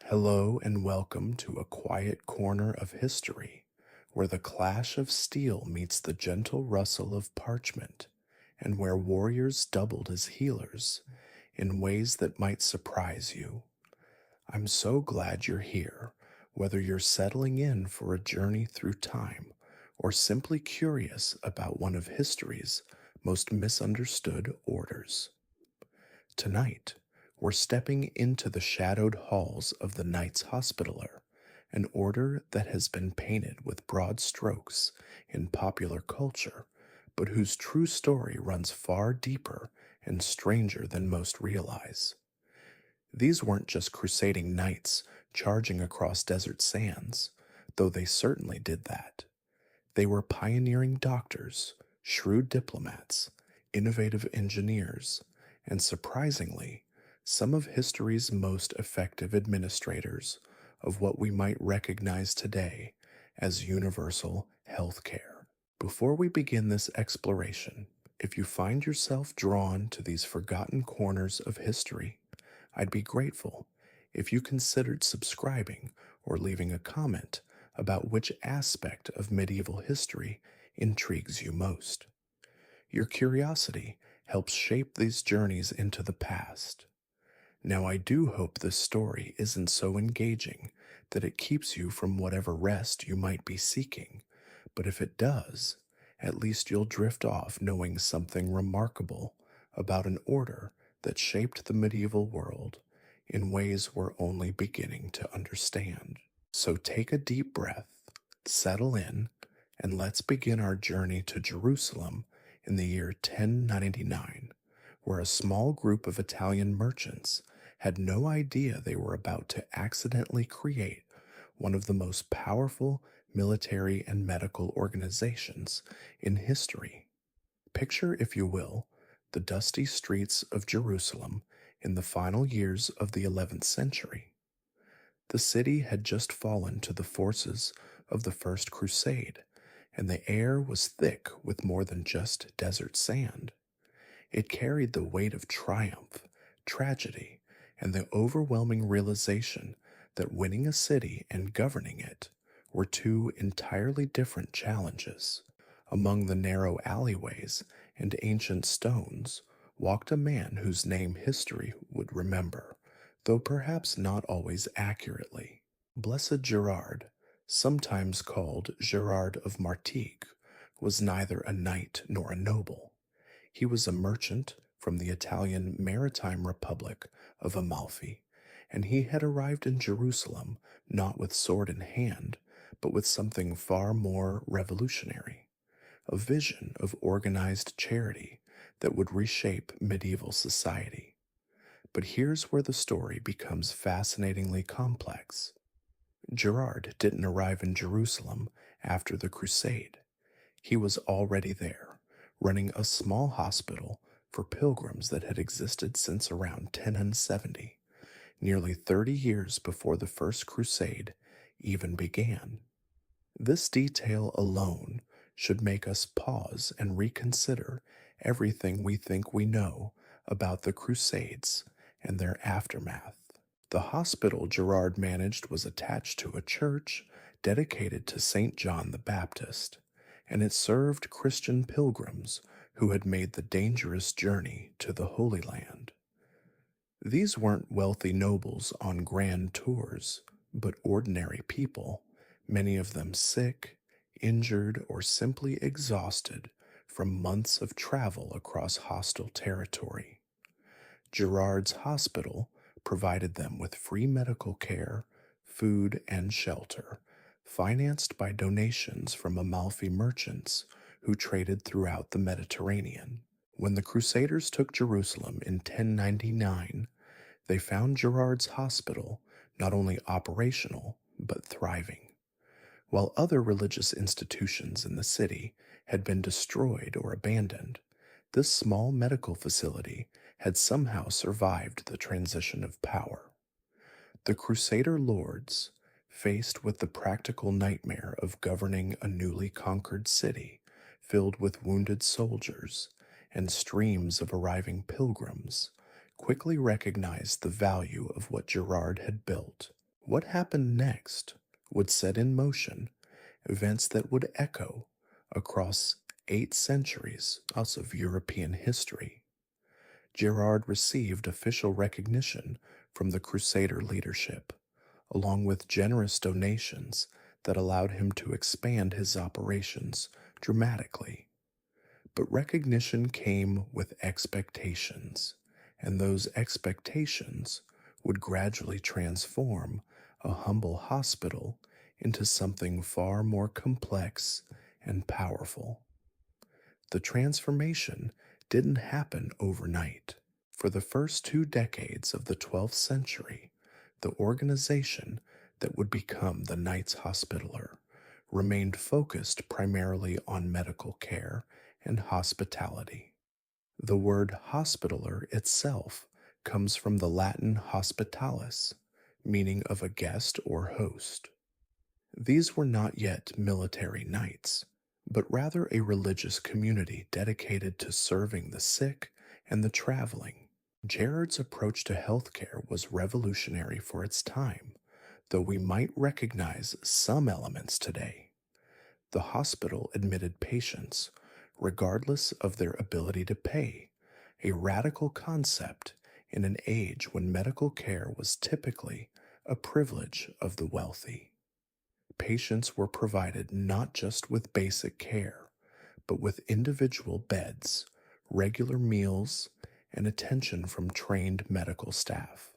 Hello and welcome to a quiet corner of history where the clash of steel meets the gentle rustle of parchment, and where warriors doubled as healers in ways that might surprise you. I'm so glad you're here, whether you're settling in for a journey through time or simply curious about one of history's most misunderstood orders. Tonight, we're stepping into the shadowed halls of the Knights Hospitaller, an order that has been painted with broad strokes in popular culture, but whose true story runs far deeper and stranger than most realize. These weren't just crusading knights charging across desert sands, though they certainly did that. They were pioneering doctors, shrewd diplomats, innovative engineers, and surprisingly, some of history's most effective administrators of what we might recognize today as universal health care. Before we begin this exploration, if you find yourself drawn to these forgotten corners of history, I'd be grateful if you considered subscribing or leaving a comment about which aspect of medieval history intrigues you most. Your curiosity helps shape these journeys into the past. Now, I do hope this story isn't so engaging that it keeps you from whatever rest you might be seeking, but if it does, at least you'll drift off knowing something remarkable about an order that shaped the medieval world in ways we're only beginning to understand. So take a deep breath, settle in, and let's begin our journey to Jerusalem in the year 1099, where a small group of Italian merchants had no idea they were about to accidentally create one of the most powerful military and medical organizations in history. Picture, if you will, the dusty streets of Jerusalem in the final years of the 11th century. The city had just fallen to the forces of the First Crusade, and the air was thick with more than just desert sand. It carried the weight of triumph, tragedy, and the overwhelming realization that winning a city and governing it were two entirely different challenges. Among the narrow alleyways and ancient stones walked a man whose name history would remember, though perhaps not always accurately. Blessed Gerard, sometimes called Gerard of Martigues, was neither a knight nor a noble. He was a merchant from the Italian maritime republic of Amalfi, and he had arrived in Jerusalem not with sword in hand, but with something far more revolutionary, a vision of organized charity that would reshape medieval society. But here's where the story becomes fascinatingly complex. Gerard didn't arrive in Jerusalem after the Crusade. He was already there, running a small hospital for pilgrims that had existed since around 1070, nearly 30 years before the First Crusade even began. This detail alone should make us pause and reconsider everything we think we know about the Crusades and their aftermath. The hospital Gerard managed was attached to a church dedicated to St. John the Baptist, and it served Christian pilgrims who had made the dangerous journey to the Holy Land. These weren't wealthy nobles on grand tours, but ordinary people, many of them sick, injured, or simply exhausted from months of travel across hostile territory. Gerard's hospital provided them with free medical care, food, and shelter, financed by donations from Amalfi merchants who traded throughout the Mediterranean. When the Crusaders took Jerusalem in 1099, they found Gerard's hospital not only operational, but thriving. While other religious institutions in the city had been destroyed or abandoned, this small medical facility had somehow survived the transition of power. The Crusader lords, faced with the practical nightmare of governing a newly conquered city filled with wounded soldiers and streams of arriving pilgrims, quickly recognized the value of what Gerard had built. What happened next would set in motion events that would echo across 8 centuries of European history. Gerard received official recognition from the Crusader leadership, along with generous donations that allowed him to expand his operations dramatically. But recognition came with expectations, and those expectations would gradually transform a humble hospital into something far more complex and powerful. The transformation didn't happen overnight. For the first 2 decades of the 12th century, the organization that would become the Knights Hospitaller remained focused primarily on medical care and hospitality. The word hospitaller itself comes from the Latin hospitalis, meaning of a guest or host. These were not yet military knights, but rather a religious community dedicated to serving the sick and the traveling. Gerard's approach to healthcare was revolutionary for its time, though we might recognize some elements today. The hospital admitted patients, regardless of their ability to pay, a radical concept in an age when medical care was typically a privilege of the wealthy. Patients were provided not just with basic care, but with individual beds, regular meals, and attention from trained medical staff.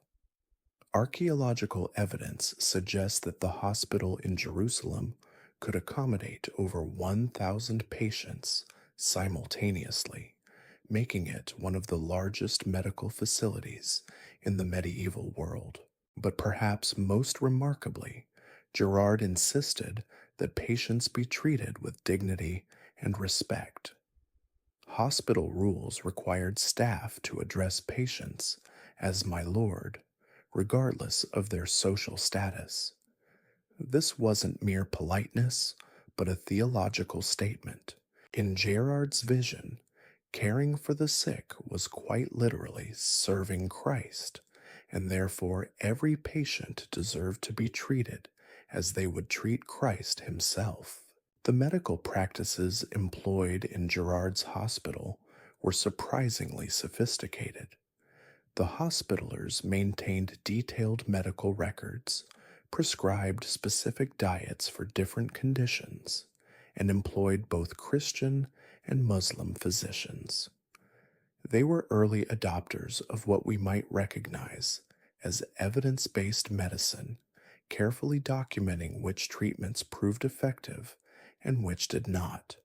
Archaeological evidence suggests that the hospital in Jerusalem could accommodate over 1,000 patients simultaneously, making it one of the largest medical facilities in the medieval world. But perhaps most remarkably, Gerard insisted that patients be treated with dignity and respect. Hospital rules required staff to address patients as my lord, regardless of their social status. This wasn't mere politeness, but a theological statement. In Gerard's vision, caring for the sick was quite literally serving Christ, and therefore every patient deserved to be treated as they would treat Christ himself. The medical practices employed in Gerard's hospital were surprisingly sophisticated. The hospitalers maintained detailed medical records, prescribed specific diets for different conditions, and employed both Christian and Muslim physicians. They were early adopters of what we might recognize as evidence-based medicine, carefully documenting which treatments proved effective and which did not.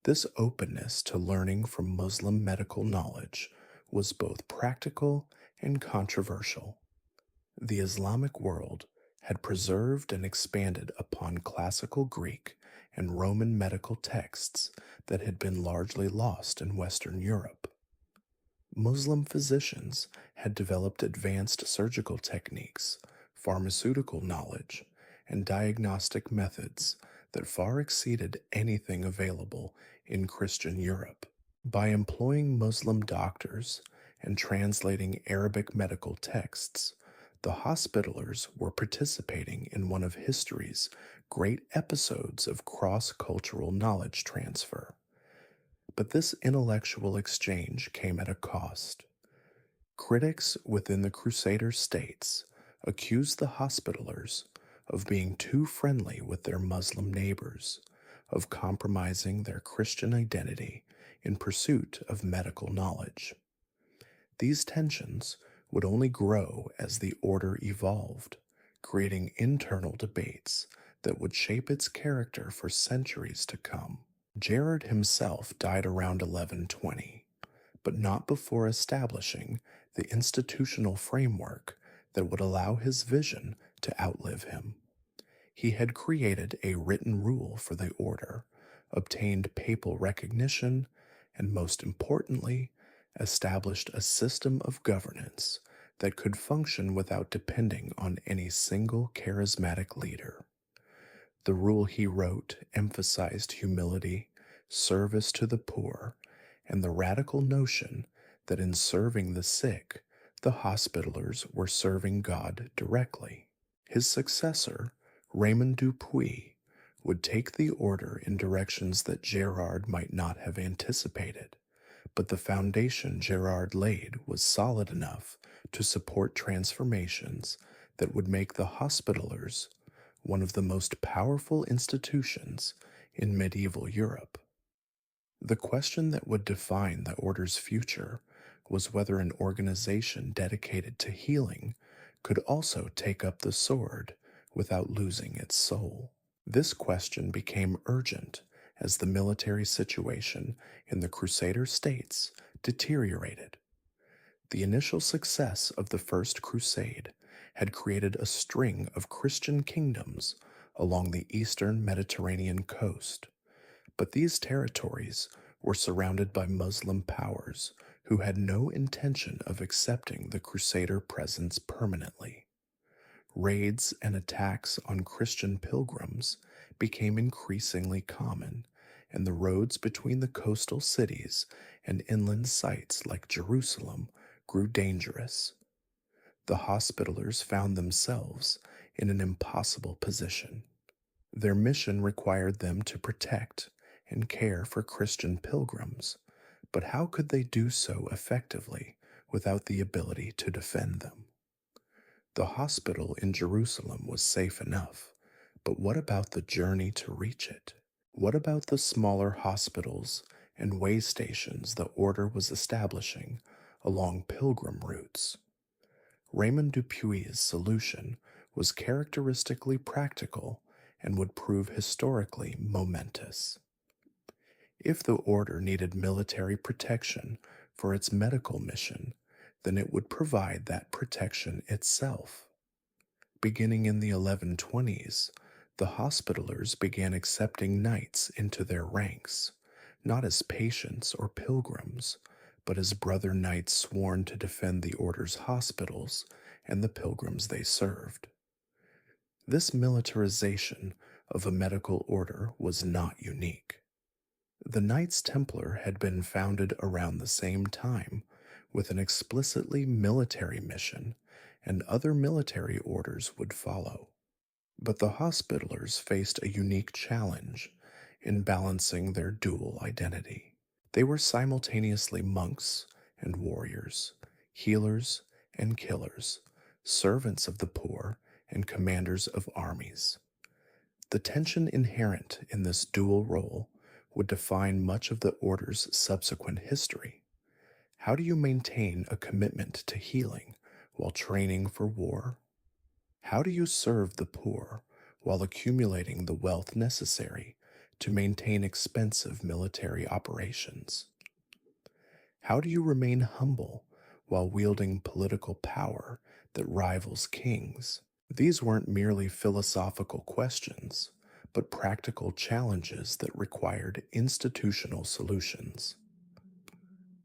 This openness to learning from Muslim medical knowledge was both practical and controversial. The Islamic world had preserved and expanded upon classical Greek and Roman medical texts that had been largely lost in Western Europe. Muslim physicians had developed advanced surgical techniques, pharmaceutical knowledge, and diagnostic methods that far exceeded anything available in Christian Europe. By employing Muslim doctors and translating Arabic medical texts, the Hospitallers were participating in one of history's great episodes of cross-cultural knowledge transfer. But this intellectual exchange came at a cost. Critics within the Crusader states accused the Hospitallers of being too friendly with their Muslim neighbors, of compromising their Christian identity in pursuit of medical knowledge. These tensions would only grow as the order evolved, creating internal debates that would shape its character for centuries to come. Gerard himself died around 1120, but not before establishing the institutional framework that would allow his vision to outlive him. He had created a written rule for the order, obtained papal recognition, and most importantly, established a system of governance that could function without depending on any single charismatic leader. The rule he wrote emphasized humility, service to the poor, and the radical notion that in serving the sick, the Hospitallers were serving God directly. His successor, Raymond Dupuy, would take the order in directions that Gerard might not have anticipated, but the foundation Gerard laid was solid enough to support transformations that would make the Hospitallers one of the most powerful institutions in medieval Europe. The question that would define the Order's future was whether an organization dedicated to healing could also take up the sword without losing its soul. This question became urgent as the military situation in the Crusader states deteriorated. The initial success of the First Crusade had created a string of Christian kingdoms along the eastern Mediterranean coast, but these territories were surrounded by Muslim powers who had no intention of accepting the Crusader presence permanently. Raids and attacks on Christian pilgrims became increasingly common, and the roads between the coastal cities and inland sites like Jerusalem grew dangerous. The Hospitallers found themselves in an impossible position. Their mission required them to protect and care for Christian pilgrims, but how could they do so effectively without the ability to defend them? The hospital in Jerusalem was safe enough, but what about the journey to reach it? What about the smaller hospitals and way stations the Order was establishing along pilgrim routes? Raymond Dupuy's solution was characteristically practical and would prove historically momentous. If the Order needed military protection for its medical mission, then it would provide that protection itself. Beginning in the 1120s, the Hospitallers began accepting knights into their ranks, not as patients or pilgrims, but as brother knights sworn to defend the Order's hospitals and the pilgrims they served. This militarization of a medical order was not unique. The Knights Templar had been founded around the same time with an explicitly military mission, and other military orders would follow. But the Hospitallers faced a unique challenge in balancing their dual identity. They were simultaneously monks and warriors, healers and killers, servants of the poor and commanders of armies. The tension inherent in this dual role would define much of the Order's subsequent history. How do you maintain a commitment to healing while training for war? How do you serve the poor while accumulating the wealth necessary to maintain expensive military operations? How do you remain humble while wielding political power that rivals kings? These weren't merely philosophical questions, but practical challenges that required institutional solutions.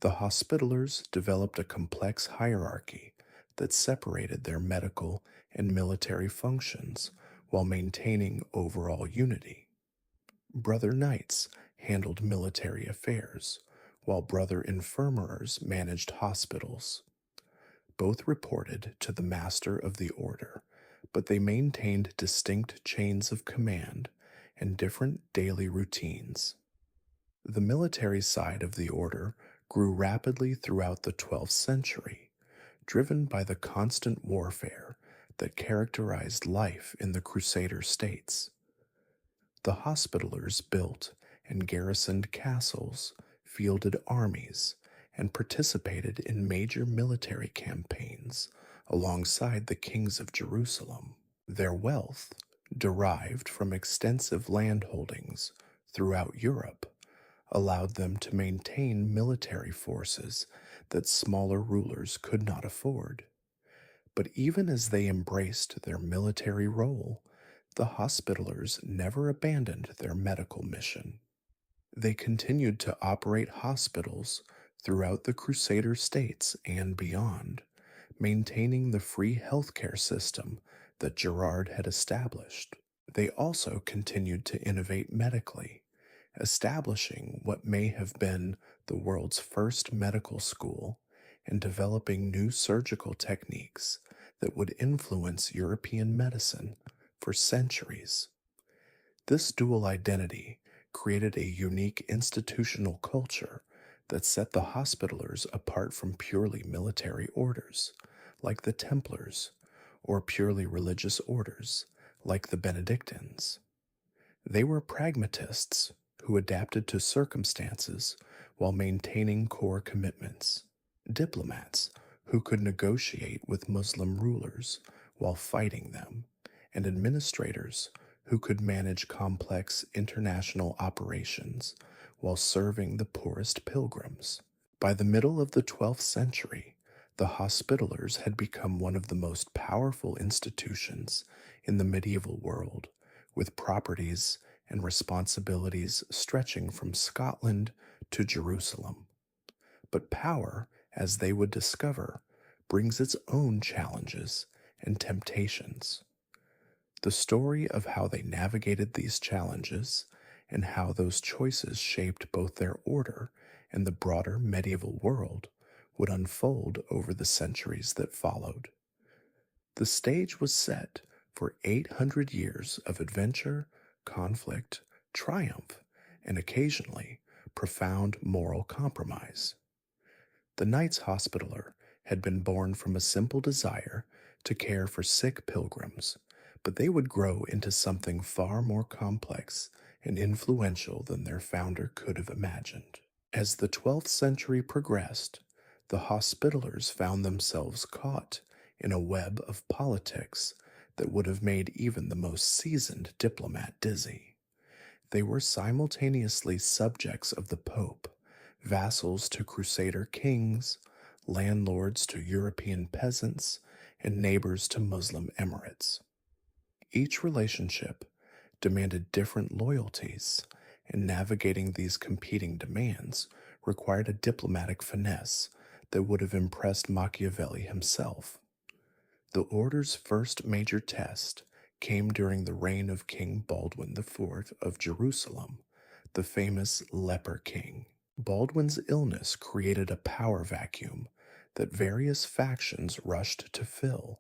The Hospitallers developed a complex hierarchy that separated their medical and military functions while maintaining overall unity. Brother Knights handled military affairs, while brother infirmarers managed hospitals. Both reported to the master of the order, but they maintained distinct chains of command and different daily routines. The military side of the order grew rapidly throughout the 12th century, driven by the constant warfare that characterized life in the Crusader states. The Hospitallers built and garrisoned castles, fielded armies, and participated in major military campaigns alongside the kings of Jerusalem. Their wealth, derived from extensive landholdings throughout Europe, allowed them to maintain military forces that smaller rulers could not afford. But even as they embraced their military role, the Hospitallers never abandoned their medical mission. They continued to operate hospitals throughout the Crusader states and beyond, maintaining the free healthcare system that Gerard had established. They also continued to innovate medically, establishing what may have been the world's first medical school and developing new surgical techniques that would influence European medicine for centuries. This dual identity created a unique institutional culture that set the Hospitallers apart from purely military orders, like the Templars, or purely religious orders, like the Benedictines. They were pragmatists who adapted to circumstances while maintaining core commitments, diplomats who could negotiate with Muslim rulers while fighting them, and administrators who could manage complex international operations while serving the poorest pilgrims. By the middle of the 12th century, the Hospitallers had become one of the most powerful institutions in the medieval world, with properties and responsibilities stretching from Scotland to Jerusalem. But power, as they would discover, brings its own challenges and temptations. The story of how they navigated these challenges and how those choices shaped both their order and the broader medieval world would unfold over the centuries that followed. The stage was set for 800 years of adventure, conflict, triumph, and occasionally profound moral compromise. The Knights Hospitaller had been born from a simple desire to care for sick pilgrims, but they would grow into something far more complex and influential than their founder could have imagined. As the 12th century progressed, the Hospitallers found themselves caught in a web of politics that would have made even the most seasoned diplomat dizzy. They were simultaneously subjects of the Pope, vassals to Crusader kings, landlords to European peasants, and neighbors to Muslim emirates. Each relationship demanded different loyalties, and navigating these competing demands required a diplomatic finesse that would have impressed Machiavelli himself. The order's first major test came during the reign of King Baldwin IV of Jerusalem, the famous leper king. Baldwin's illness created a power vacuum that various factions rushed to fill,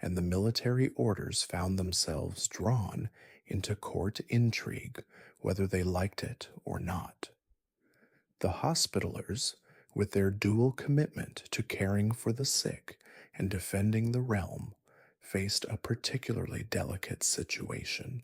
and the military orders found themselves drawn into court intrigue, whether they liked it or not. The Hospitallers, with their dual commitment to caring for the sick and defending the realm, faced a particularly delicate situation.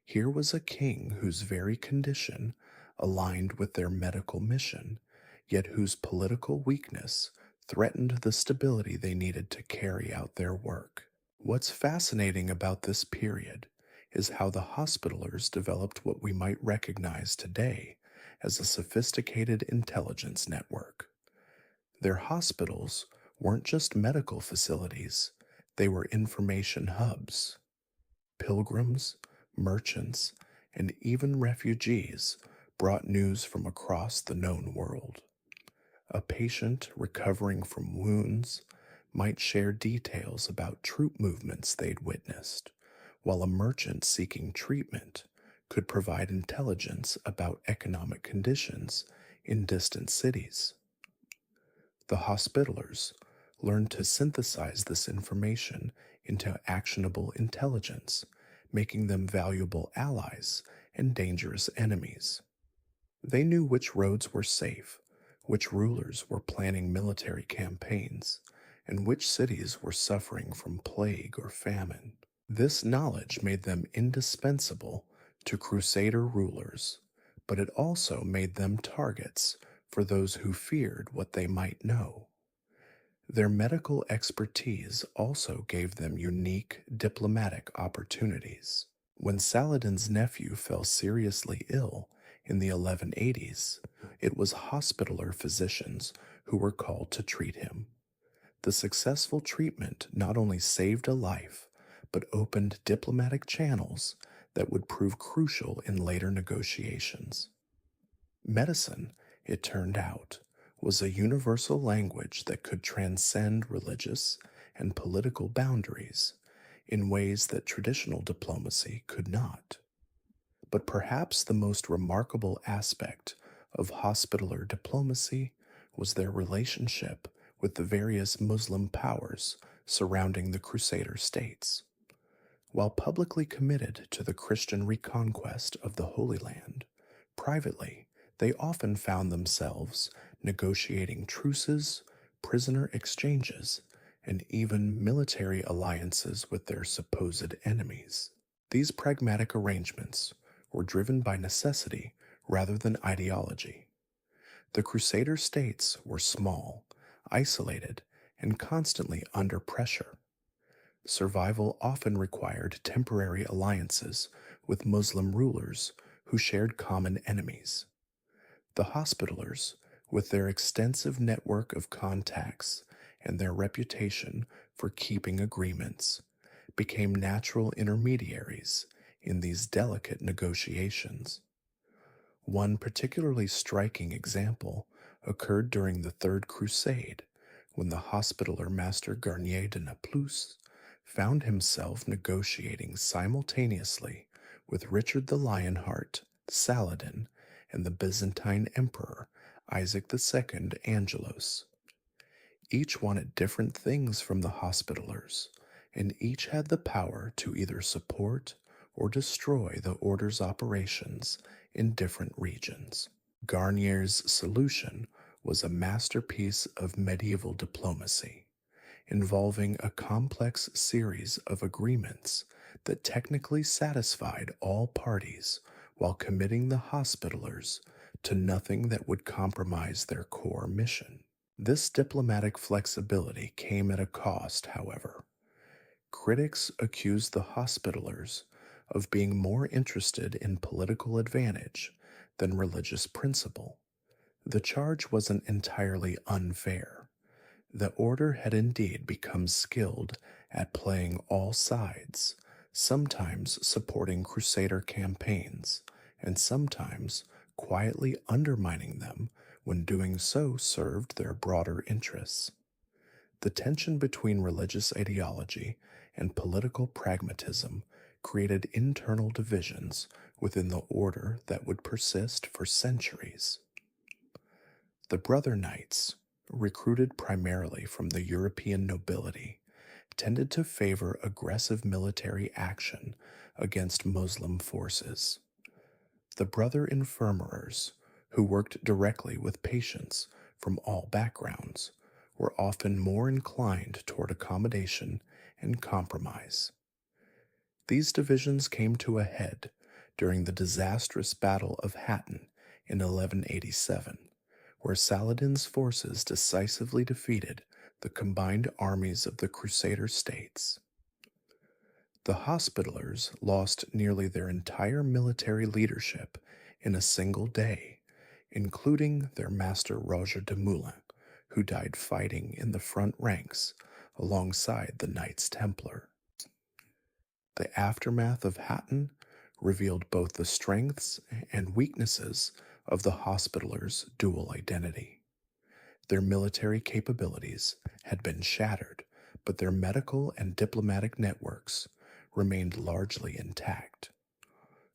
Here was a king whose very condition aligned with their medical mission, yet whose political weakness threatened the stability they needed to carry out their work. What's fascinating about this period is how the Hospitallers developed what we might recognize today as a sophisticated intelligence network. Their hospitals weren't just medical facilities, they were information hubs. Pilgrims, merchants, and even refugees brought news from across the known world. A patient recovering from wounds might share details about troop movements they'd witnessed, while a merchant seeking treatment could provide intelligence about economic conditions in distant cities. The Hospitallers learned to synthesize this information into actionable intelligence, making them valuable allies and dangerous enemies. They knew which roads were safe, which rulers were planning military campaigns, and which cities were suffering from plague or famine. This knowledge made them indispensable to Crusader rulers, but it also made them targets for those who feared what they might know. Their medical expertise also gave them unique diplomatic opportunities. When Saladin's nephew fell seriously ill in the 1180s, it was Hospitaller physicians who were called to treat him. The successful treatment not only saved a life, but opened diplomatic channels that would prove crucial in later negotiations. Medicine, it turned out, was a universal language that could transcend religious and political boundaries in ways that traditional diplomacy could not. But perhaps the most remarkable aspect of Hospitaller diplomacy was their relationship with the various Muslim powers surrounding the Crusader states. While publicly committed to the Christian reconquest of the Holy Land, privately they often found themselves negotiating truces, prisoner exchanges, and even military alliances with their supposed enemies. These pragmatic arrangements were driven by necessity rather than ideology. The Crusader states were small, isolated, and constantly under pressure. Survival often required temporary alliances with Muslim rulers who shared common enemies. The Hospitallers, with their extensive network of contacts and their reputation for keeping agreements, became natural intermediaries in these delicate negotiations. One particularly striking example occurred during the Third Crusade, when the Hospitaller Master Garnier de Naplouse found himself negotiating simultaneously with Richard the Lionheart, Saladin, and the Byzantine Emperor Isaac II Angelos. Each wanted different things from the Hospitallers, and each had the power to either support or destroy the Order's operations in different regions. Garnier's solution was a masterpiece of medieval diplomacy, involving a complex series of agreements that technically satisfied all parties while committing the Hospitallers to nothing that would compromise their core mission. This diplomatic flexibility came at a cost, however. Critics accused the Hospitallers of being more interested in political advantage than religious principle. The charge wasn't entirely unfair. The order had indeed become skilled at playing all sides, sometimes supporting Crusader campaigns, and sometimes quietly undermining them when doing so served their broader interests. The tension between religious ideology and political pragmatism created internal divisions within the order that would persist for centuries. The Brother Knights, recruited primarily from the European nobility, tended to favor aggressive military action against Muslim forces. The Brother Infirmarers, who worked directly with patients from all backgrounds, were often more inclined toward accommodation and compromise. These divisions came to a head during the disastrous Battle of Hattin in 1187, where Saladin's forces decisively defeated the combined armies of the Crusader states. The Hospitallers lost nearly their entire military leadership in a single day, including their master Roger de Moulins, who died fighting in the front ranks alongside the Knights Templar. The aftermath of Hattin revealed both the strengths and weaknesses of the Hospitallers' dual identity. Their military capabilities had been shattered, but their medical and diplomatic networks remained largely intact.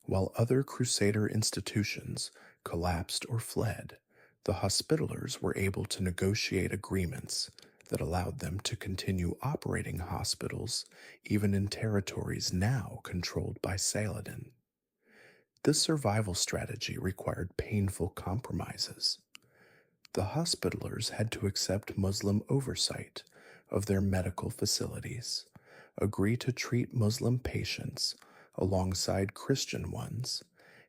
While other Crusader institutions collapsed or fled, the Hospitallers were able to negotiate agreements that allowed them to continue operating hospitals even in territories now controlled by Saladin. This survival strategy required painful compromises. The Hospitallers had to accept Muslim oversight of their medical facilities, agree to treat Muslim patients alongside Christian ones,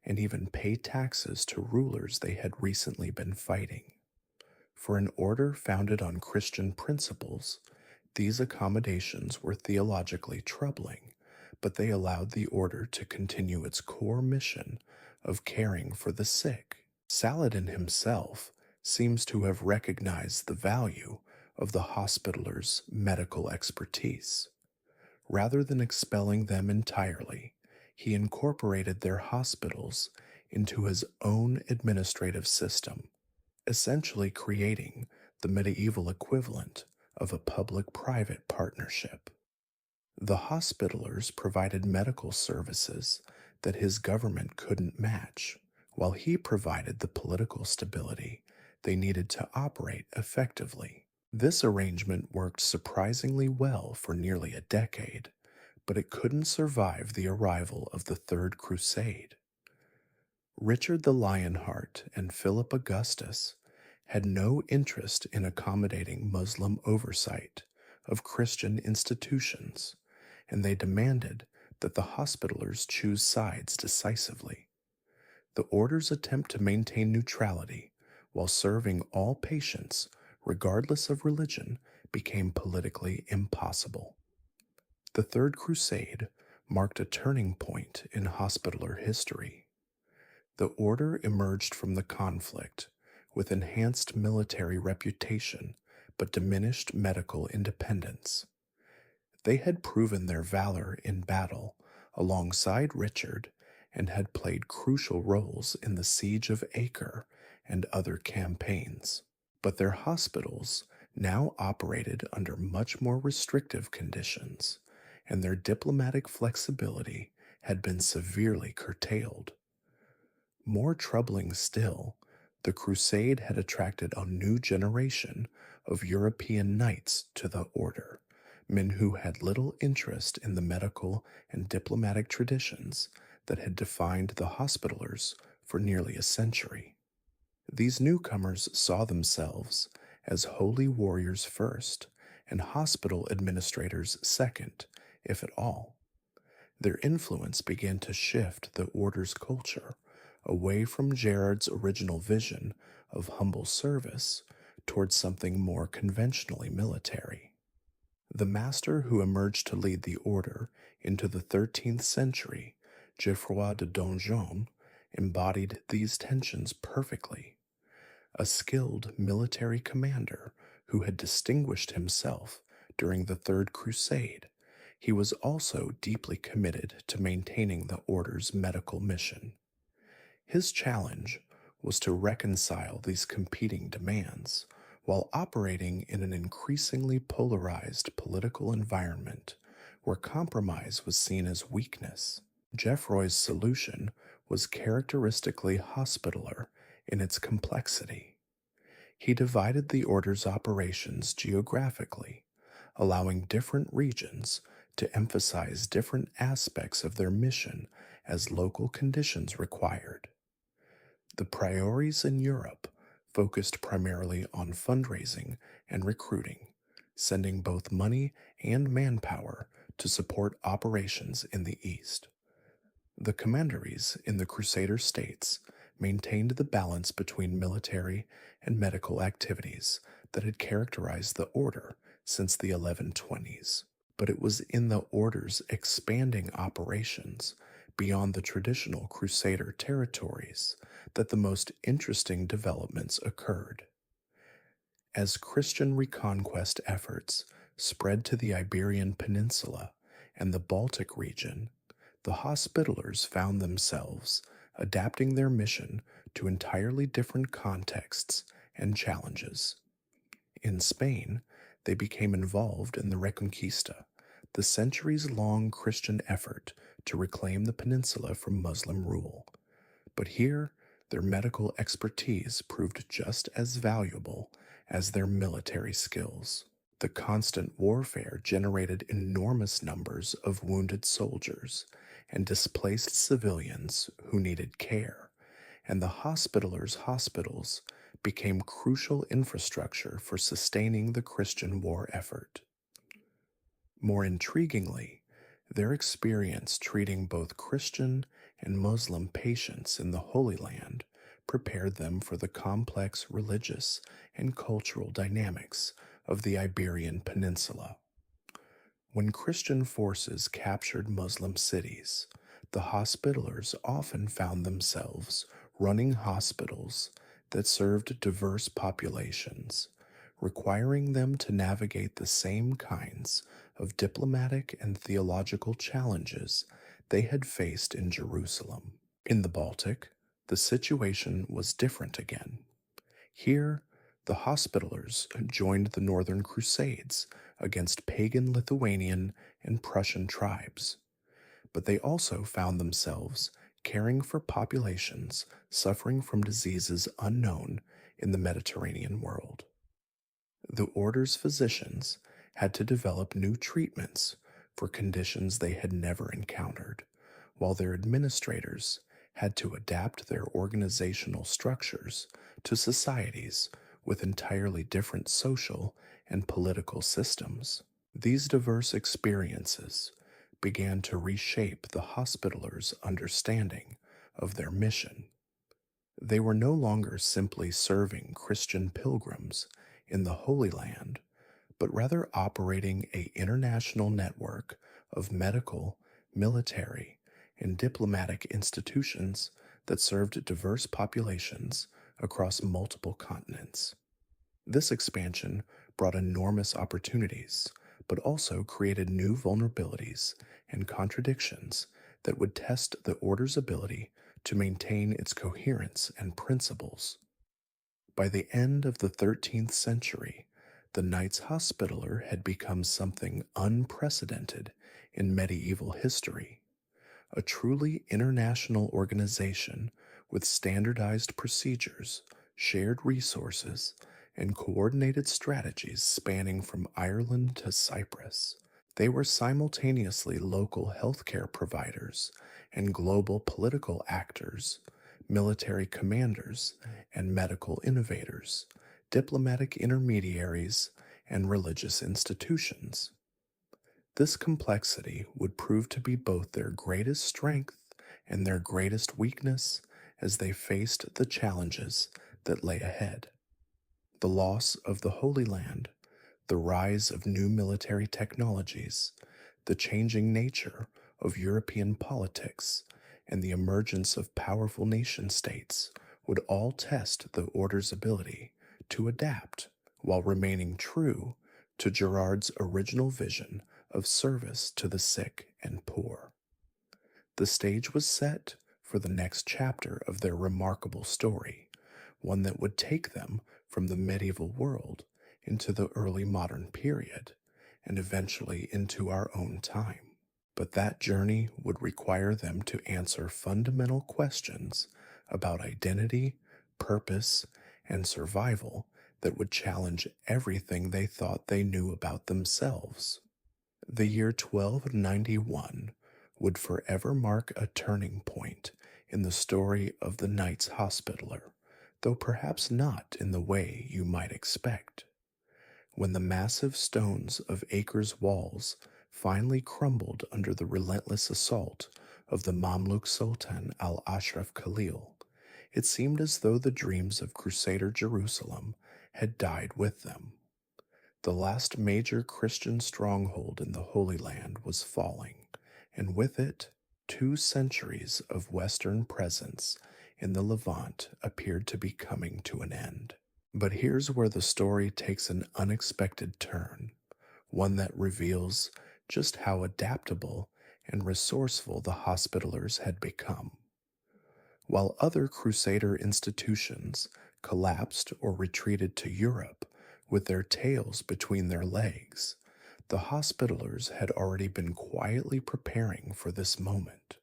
and even pay taxes to rulers they had recently been fighting. For an order founded on Christian principles, these accommodations were theologically troubling, but they allowed the order to continue its core mission of caring for the sick. Saladin himself seems to have recognized the value of the Hospitallers' medical expertise. Rather than expelling them entirely, he incorporated their hospitals into his own administrative system, essentially creating the medieval equivalent of a public-private partnership. The Hospitallers provided medical services that his government couldn't match, while he provided the political stability they needed to operate effectively. This arrangement worked surprisingly well for nearly a decade, but it couldn't survive the arrival of the Third Crusade. Richard the Lionheart and Philip Augustus had no interest in accommodating Muslim oversight of Christian institutions, and they demanded that the Hospitallers choose sides decisively. The order's attempt to maintain neutrality while serving all patients, regardless of religion, became politically impossible. The Third Crusade marked a turning point in Hospitaller history. The order emerged from the conflict with enhanced military reputation but diminished medical independence. They had proven their valor in battle alongside Richard and had played crucial roles in the Siege of Acre and other campaigns. But their hospitals now operated under much more restrictive conditions, and their diplomatic flexibility had been severely curtailed. More troubling still, the Crusade had attracted a new generation of European knights to the order, men who had little interest in the medical and diplomatic traditions that had defined the Hospitallers for nearly a century. These newcomers saw themselves as holy warriors first and hospital administrators second, if at all. Their influence began to shift the order's culture away from Gerard's original vision of humble service towards something more conventionally military. The master who emerged to lead the order into the 13th century, Geoffroy de Donjon, embodied these tensions perfectly. A skilled military commander who had distinguished himself during the Third Crusade, he was also deeply committed to maintaining the order's medical mission. His challenge was to reconcile these competing demands while operating in an increasingly polarized political environment where compromise was seen as weakness. Geoffroy's solution was characteristically hospitaller in its complexity. He divided the order's operations geographically, allowing different regions to emphasize different aspects of their mission as local conditions required. The priorities in Europe focused primarily on fundraising and recruiting, sending both money and manpower to support operations in the East. The commanderies in the Crusader states maintained the balance between military and medical activities that had characterized the order since the 1120s. But it was in the order's expanding operations beyond the traditional Crusader territories that the most interesting developments occurred. As Christian reconquest efforts spread to the Iberian Peninsula and the Baltic region, the Hospitallers found themselves adapting their mission to entirely different contexts and challenges. In Spain, they became involved in the Reconquista, the centuries-long Christian effort to reclaim the peninsula from Muslim rule. But here, their medical expertise proved just as valuable as their military skills. The constant warfare generated enormous numbers of wounded soldiers and displaced civilians who needed care, and the Hospitallers' hospitals became crucial infrastructure for sustaining the Christian war effort. More intriguingly, their experience treating both Christian and Muslim patients in the Holy Land prepared them for the complex religious and cultural dynamics of the Iberian Peninsula. When Christian forces captured Muslim cities, the Hospitallers often found themselves running hospitals that served diverse populations, requiring them to navigate the same kinds of diplomatic and theological challenges they had faced in Jerusalem. In the Baltic, the situation was different again. Here, the Hospitallers joined the Northern Crusades against pagan Lithuanian and Prussian tribes, but they also found themselves caring for populations suffering from diseases unknown in the Mediterranean world. The order's physicians had to develop new treatments for conditions they had never encountered, while their administrators had to adapt their organizational structures to societies with entirely different social and political systems. These diverse experiences began to reshape the Hospitallers' understanding of their mission. They were no longer simply serving Christian pilgrims in the Holy Land, but rather operating a international network of medical, military, and diplomatic institutions that served diverse populations across multiple continents. This expansion brought enormous opportunities, but also created new vulnerabilities and contradictions that would test the Order's ability to maintain its coherence and principles. By the end of the 13th century, the Knights Hospitaller had become something unprecedented in medieval history, a truly international organization with standardized procedures, shared resources, and coordinated strategies spanning from Ireland to Cyprus. They were simultaneously local healthcare providers and global political actors, military commanders and medical innovators, diplomatic intermediaries, and religious institutions. This complexity would prove to be both their greatest strength and their greatest weakness as they faced the challenges that lay ahead. The loss of the Holy Land, the rise of new military technologies, the changing nature of European politics, and the emergence of powerful nation states would all test the Order's ability to adapt while remaining true to Gerard's original vision of service to the sick and poor. The stage was set for the next chapter of their remarkable story, one that would take them from the medieval world into the early modern period, and eventually into our own time. But that journey would require them to answer fundamental questions about identity, purpose, and survival that would challenge everything they thought they knew about themselves. The year 1291 would forever mark a turning point in the story of the Knights Hospitaller, though perhaps not in the way you might expect. When the massive stones of Acre's walls finally crumbled under the relentless assault of the Mamluk Sultan al-Ashraf Khalil, it seemed as though the dreams of Crusader Jerusalem had died with them. The last major Christian stronghold in the Holy Land was falling, and with it, 2 centuries of Western presence in the Levant appeared to be coming to an end. But here's where the story takes an unexpected turn, one that reveals just how adaptable and resourceful the Hospitallers had become. While other Crusader institutions collapsed or retreated to Europe with their tails between their legs, the Hospitallers had already been quietly preparing for this moment.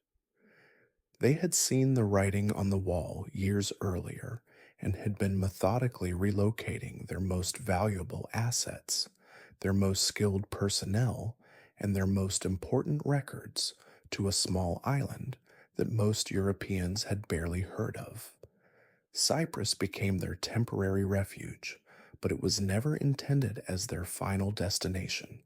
They had seen the writing on the wall years earlier and had been methodically relocating their most valuable assets, their most skilled personnel, and their most important records to a small island that most Europeans had barely heard of. Cyprus became their temporary refuge, but it was never intended as their final destination.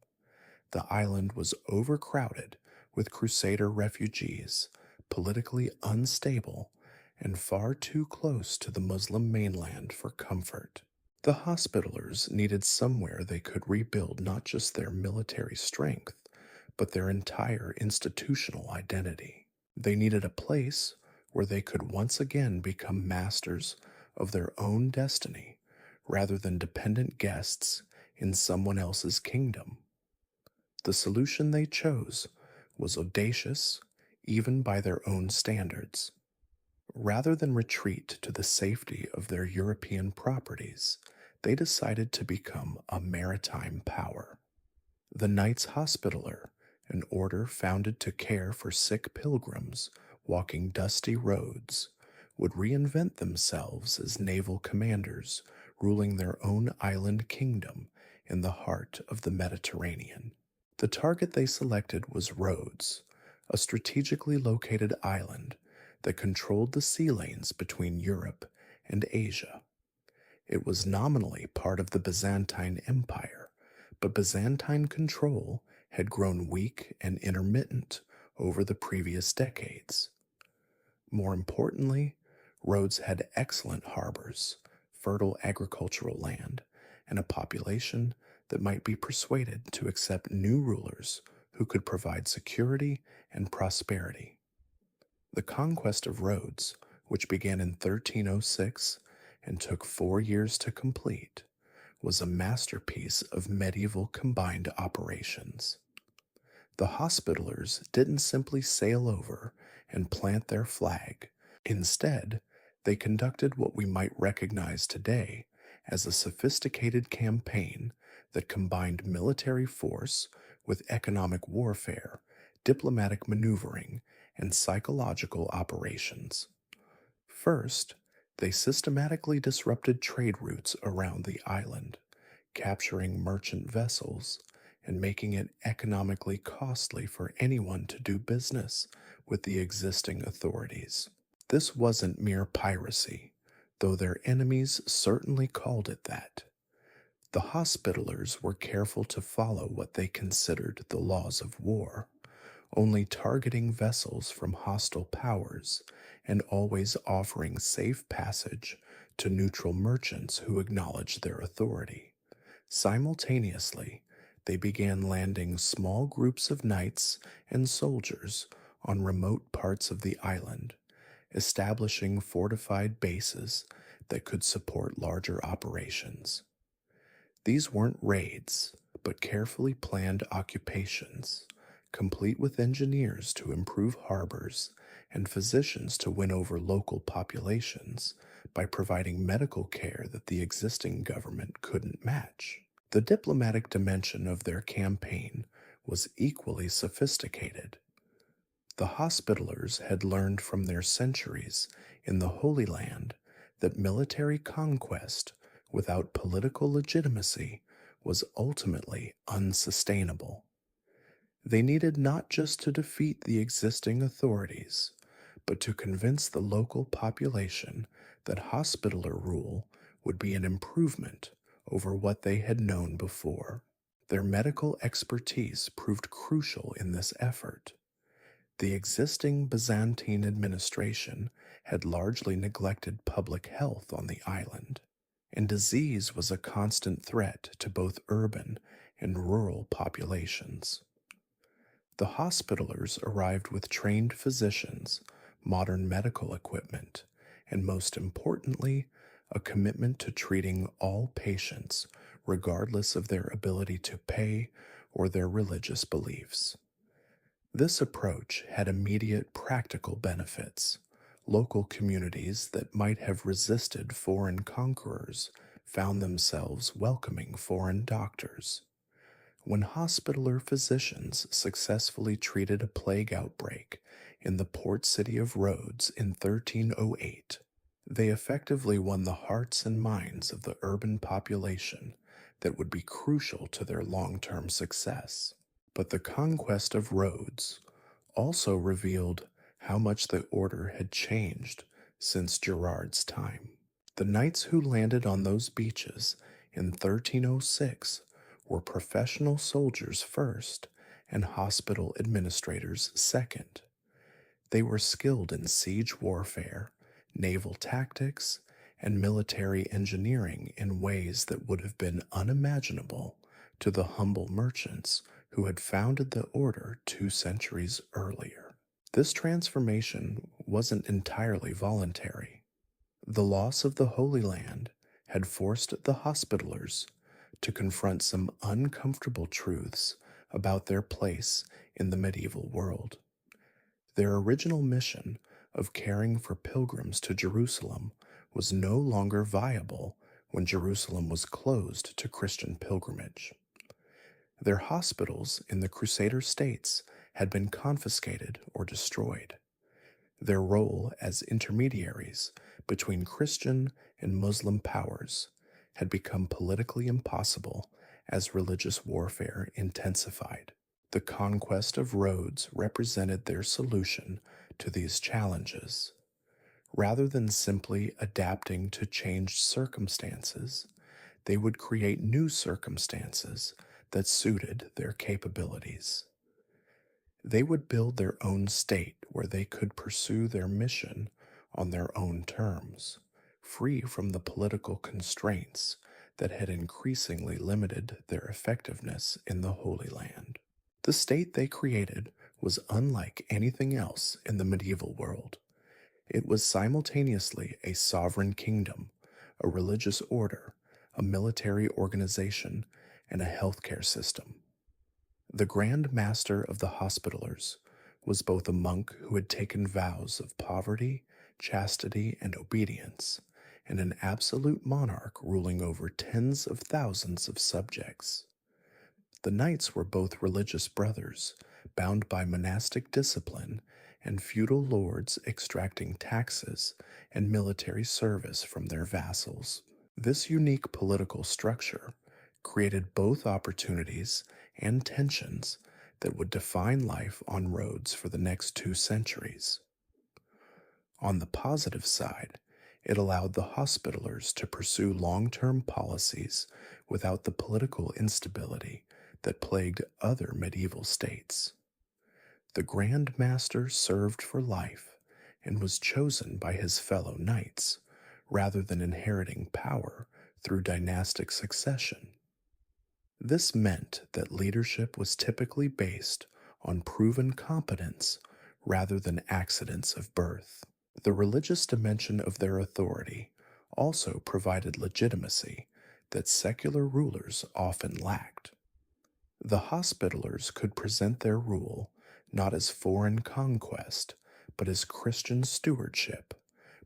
The island was overcrowded with Crusader refugees, politically unstable, and far too close to the Muslim mainland for comfort. The Hospitallers needed somewhere they could rebuild not just their military strength, but their entire institutional identity. They needed a place where they could once again become masters of their own destiny rather than dependent guests in someone else's kingdom. The solution they chose was audacious, even by their own standards. Rather than retreat to the safety of their European properties, they decided to become a maritime power. The Knights Hospitaller, an order founded to care for sick pilgrims walking dusty roads, would reinvent themselves as naval commanders, ruling their own island kingdom in the heart of the Mediterranean. The target they selected was Rhodes, a strategically located island that controlled the sea lanes between Europe and Asia. It was nominally part of the Byzantine Empire, but Byzantine control had grown weak and intermittent over the previous decades. More importantly, Rhodes had excellent harbors, fertile agricultural land, and a population that might be persuaded to accept new rulers who could provide security and prosperity. The conquest of Rhodes, which began in 1306 and took 4 years to complete, was a masterpiece of medieval combined operations. The Hospitallers didn't simply sail over and plant their flag. Instead, they conducted what we might recognize today as a sophisticated campaign that combined military force with economic warfare, diplomatic maneuvering, and psychological operations. First, they systematically disrupted trade routes around the island, capturing merchant vessels and making it economically costly for anyone to do business with the existing authorities. This wasn't mere piracy, though their enemies certainly called it that. The Hospitallers were careful to follow what they considered the laws of war, only targeting vessels from hostile powers and always offering safe passage to neutral merchants who acknowledged their authority. Simultaneously, they began landing small groups of knights and soldiers on remote parts of the island, establishing fortified bases that could support larger operations. These weren't raids, but carefully planned occupations, complete with engineers to improve harbors and physicians to win over local populations by providing medical care that the existing government couldn't match. The diplomatic dimension of their campaign was equally sophisticated. The Hospitallers had learned from their centuries in the Holy Land that military conquest without political legitimacy was ultimately unsustainable. They needed not just to defeat the existing authorities, but to convince the local population that Hospitaller rule would be an improvement over what they had known before. Their medical expertise proved crucial in this effort. The existing Byzantine administration had largely neglected public health on the island, and disease was a constant threat to both urban and rural populations. The Hospitallers arrived with trained physicians, modern medical equipment, and most importantly, a commitment to treating all patients regardless of their ability to pay or their religious beliefs. This approach had immediate practical benefits. Local communities that might have resisted foreign conquerors found themselves welcoming foreign doctors. When Hospitaller physicians successfully treated a plague outbreak in the port city of Rhodes in 1308, they effectively won the hearts and minds of the urban population that would be crucial to their long-term success. But the conquest of Rhodes also revealed how much the order had changed since Gerard's time. The knights who landed on those beaches in 1306 were professional soldiers first and hospital administrators second. They were skilled in siege warfare, naval tactics, and military engineering in ways that would have been unimaginable to the humble merchants who had founded the order 2 centuries earlier. This transformation wasn't entirely voluntary. The loss of the Holy Land had forced the Hospitallers to confront some uncomfortable truths about their place in the medieval world. Their original mission of caring for pilgrims to Jerusalem was no longer viable when Jerusalem was closed to Christian pilgrimage. Their hospitals in the Crusader states had been confiscated or destroyed. Their role as intermediaries between Christian and Muslim powers had become politically impossible as religious warfare intensified. The conquest of roads represented their solution to these challenges. Rather than simply adapting to changed circumstances, they would create new circumstances that suited their capabilities. They would build their own state where they could pursue their mission on their own terms, free from the political constraints that had increasingly limited their effectiveness in the Holy Land. The state they created was unlike anything else in the medieval world. It was simultaneously a sovereign kingdom, a religious order, a military organization, and a healthcare system. The Grand Master of the Hospitallers was both a monk who had taken vows of poverty, chastity, and obedience, and an absolute monarch ruling over tens of thousands of subjects. The knights were both religious brothers, bound by monastic discipline, and feudal lords extracting taxes and military service from their vassals. This unique political structure created both opportunities and tensions that would define life on roads for the next 2 centuries. On the positive side, it allowed the Hospitallers to pursue long term policies without the political instability that plagued other medieval states. The Grand Master served for life and was chosen by his fellow knights rather than inheriting power through dynastic succession. This meant that leadership was typically based on proven competence rather than accidents of birth. The religious dimension of their authority also provided legitimacy that secular rulers often lacked. The Hospitallers could present their rule not as foreign conquest, but as Christian stewardship,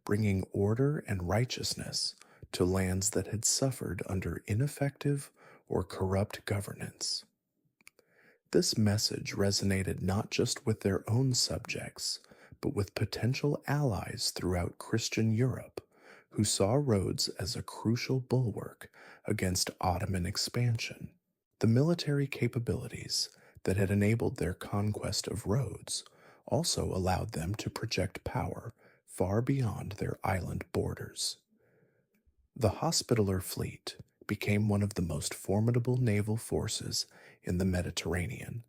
bringing order and righteousness to lands that had suffered under ineffective or corrupt governance. This message resonated not just with their own subjects, but with potential allies throughout Christian Europe who saw Rhodes as a crucial bulwark against Ottoman expansion. The military capabilities that had enabled their conquest of Rhodes also allowed them to project power far beyond their island borders. The Hospitaller fleet became one of the most formidable naval forces in the Mediterranean,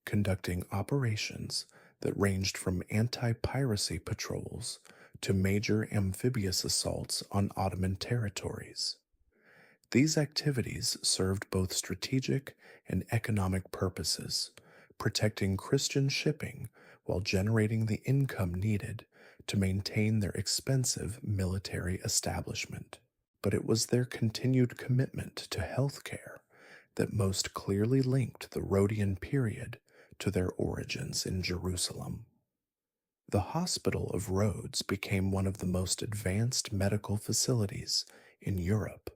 conducting operations that ranged from anti-piracy patrols to major amphibious assaults on Ottoman territories. These activities served both strategic and economic purposes, protecting Christian shipping while generating the income needed to maintain their expensive military establishment. But it was their continued commitment to healthcare that most clearly linked the Rhodian period to their origins in Jerusalem. The Hospital of Rhodes became one of the most advanced medical facilities in Europe,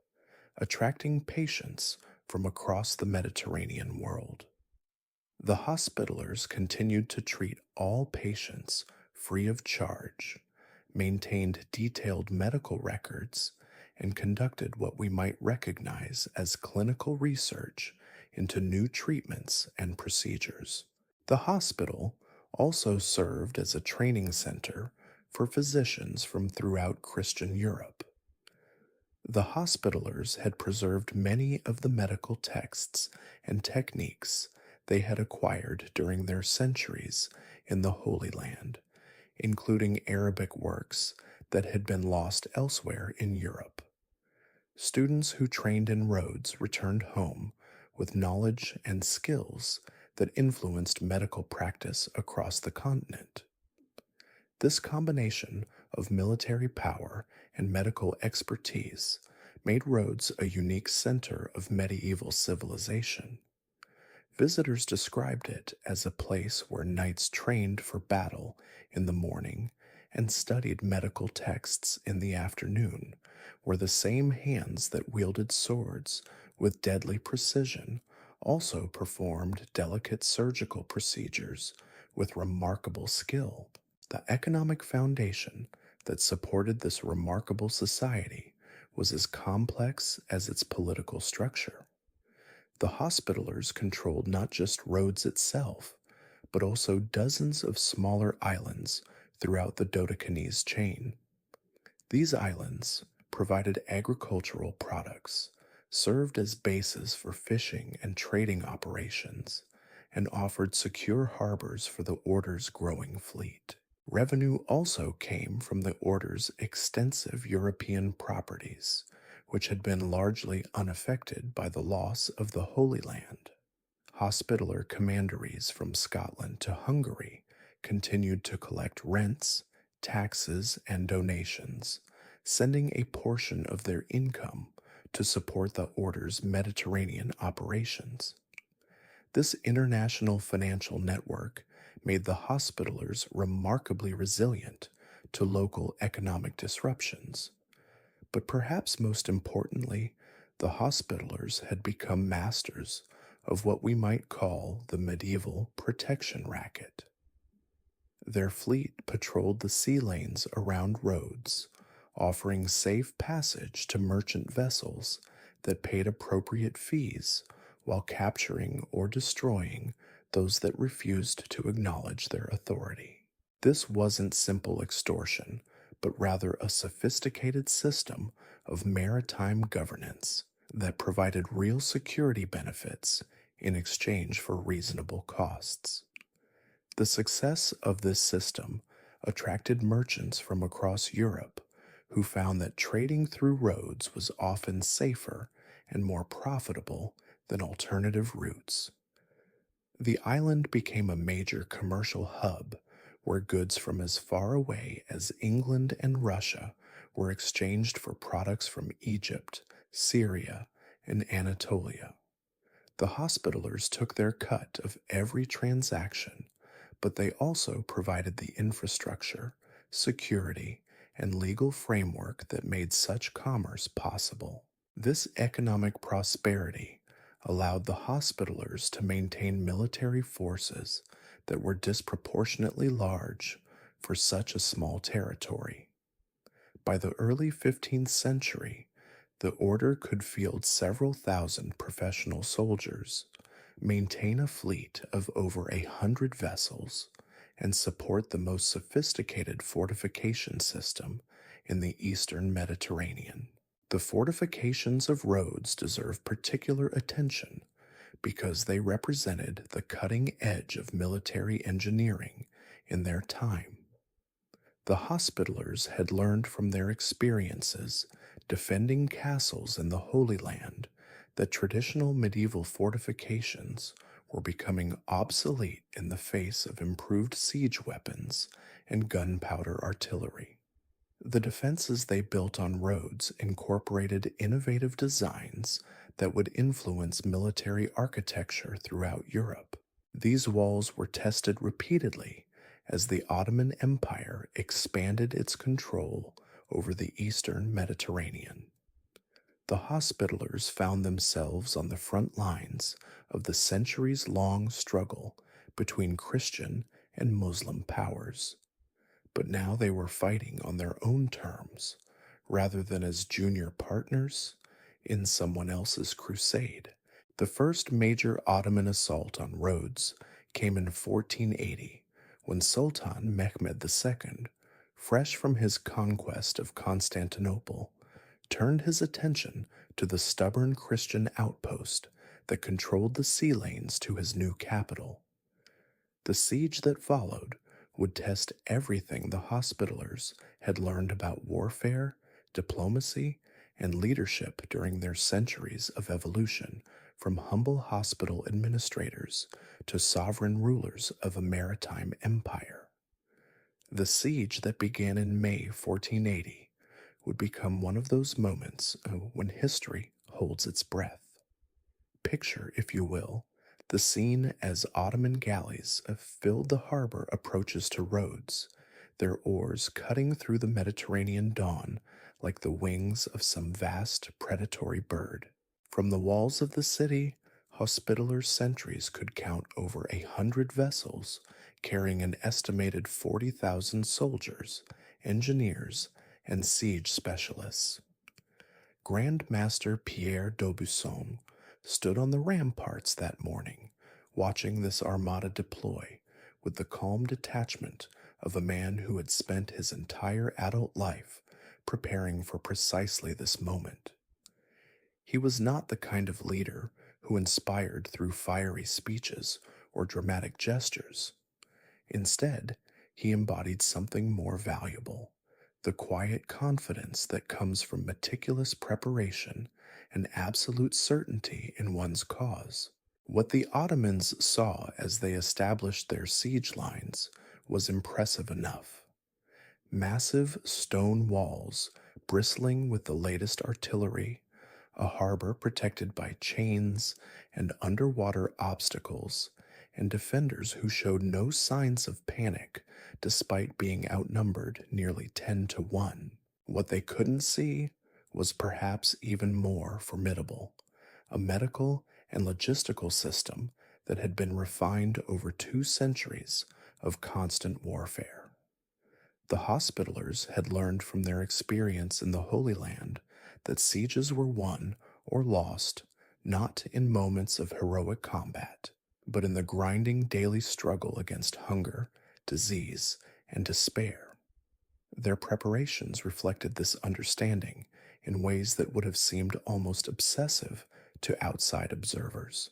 attracting patients from across the Mediterranean world. The Hospitallers continued to treat all patients free of charge, maintained detailed medical records, and conducted what we might recognize as clinical research into new treatments and procedures. The hospital also served as a training center for physicians from throughout Christian Europe. The Hospitallers had preserved many of the medical texts and techniques they had acquired during their centuries in the Holy Land, including Arabic works that had been lost elsewhere in Europe. Students who trained in Rhodes returned home with knowledge and skills that influenced medical practice across the continent. This combination of military power and medical expertise made Rhodes a unique center of medieval civilization. Visitors described it as a place where knights trained for battle in the morning and studied medical texts in the afternoon, where the same hands that wielded swords with deadly precision also performed delicate surgical procedures with remarkable skill. The economic foundation that supported this remarkable society was as complex as its political structure. The Hospitallers controlled not just Rhodes itself, but also dozens of smaller islands throughout the Dodecanese chain. These islands provided agricultural products, served as bases for fishing and trading operations, and offered secure harbors for the Order's growing fleet. Revenue also came from the Order's extensive European properties, which had been largely unaffected by the loss of the Holy Land. Hospitaller commanderies from Scotland to Hungary continued to collect rents, taxes, and donations, sending a portion of their income to support the Order's Mediterranean operations. This international financial network made the Hospitallers remarkably resilient to local economic disruptions. But perhaps most importantly, the Hospitallers had become masters of what we might call the medieval protection racket. Their fleet patrolled the sea lanes around Rhodes, offering safe passage to merchant vessels that paid appropriate fees while capturing or destroying those that refused to acknowledge their authority. This wasn't simple extortion, but rather a sophisticated system of maritime governance that provided real security benefits in exchange for reasonable costs. The success of this system attracted merchants from across Europe who found that trading through Rhodes was often safer and more profitable than alternative routes. The island became a major commercial hub where goods from as far away as England and Russia were exchanged for products from Egypt, Syria, and Anatolia. The Hospitallers took their cut of every transaction, but they also provided the infrastructure, security, and legal framework that made such commerce possible. This economic prosperity allowed the Hospitallers to maintain military forces that were disproportionately large for such a small territory. By the early 15th century, the Order could field several thousand professional soldiers, maintain a fleet of over 100 vessels, and support the most sophisticated fortification system in the eastern Mediterranean. The fortifications of Rhodes deserve particular attention because they represented the cutting edge of military engineering in their time. The Hospitallers had learned from their experiences defending castles in the Holy Land that traditional medieval fortifications were becoming obsolete in the face of improved siege weapons and gunpowder artillery. The defenses they built on Rhodes incorporated innovative designs that would influence military architecture throughout Europe. These walls were tested repeatedly as the Ottoman Empire expanded its control over the eastern Mediterranean. The Hospitallers found themselves on the front lines of the centuries-long struggle between Christian and Muslim powers. But now they were fighting on their own terms, rather than as junior partners in someone else's crusade. The first major Ottoman assault on Rhodes came in 1480, when Sultan Mehmed II, fresh from his conquest of Constantinople, turned his attention to the stubborn Christian outpost that controlled the sea lanes to his new capital. The siege that followed would test everything the Hospitallers had learned about warfare, diplomacy, and leadership during their centuries of evolution from humble hospital administrators to sovereign rulers of a maritime empire. The siege that began in May 1480 would become one of those moments when history holds its breath. Picture, if you will, the scene as Ottoman galleys filled the harbor approaches to Rhodes, their oars cutting through the Mediterranean dawn like the wings of some vast predatory bird. From the walls of the city, Hospitaller sentries could count over 100 vessels carrying an estimated 40,000 soldiers, engineers, and siege specialists. Grand Master Pierre d'Aubusson, stood on the ramparts that morning, watching this armada deploy with the calm detachment of a man who had spent his entire adult life preparing for precisely this moment. He was not the kind of leader who inspired through fiery speeches or dramatic gestures. Instead, he embodied something more valuable, the quiet confidence that comes from meticulous preparation and absolute certainty in one's cause. What the Ottomans saw as they established their siege lines was impressive enough. Massive stone walls bristling with the latest artillery, a harbor protected by chains and underwater obstacles, and defenders who showed no signs of panic despite being outnumbered nearly 10 to 1. What they couldn't see was perhaps even more formidable, a medical and logistical system that had been refined over 2 centuries of constant warfare. The Hospitallers had learned from their experience in the Holy Land that sieges were won or lost not in moments of heroic combat, but in the grinding daily struggle against hunger, disease, and despair. Their preparations reflected this understanding in ways that would have seemed almost obsessive to outside observers.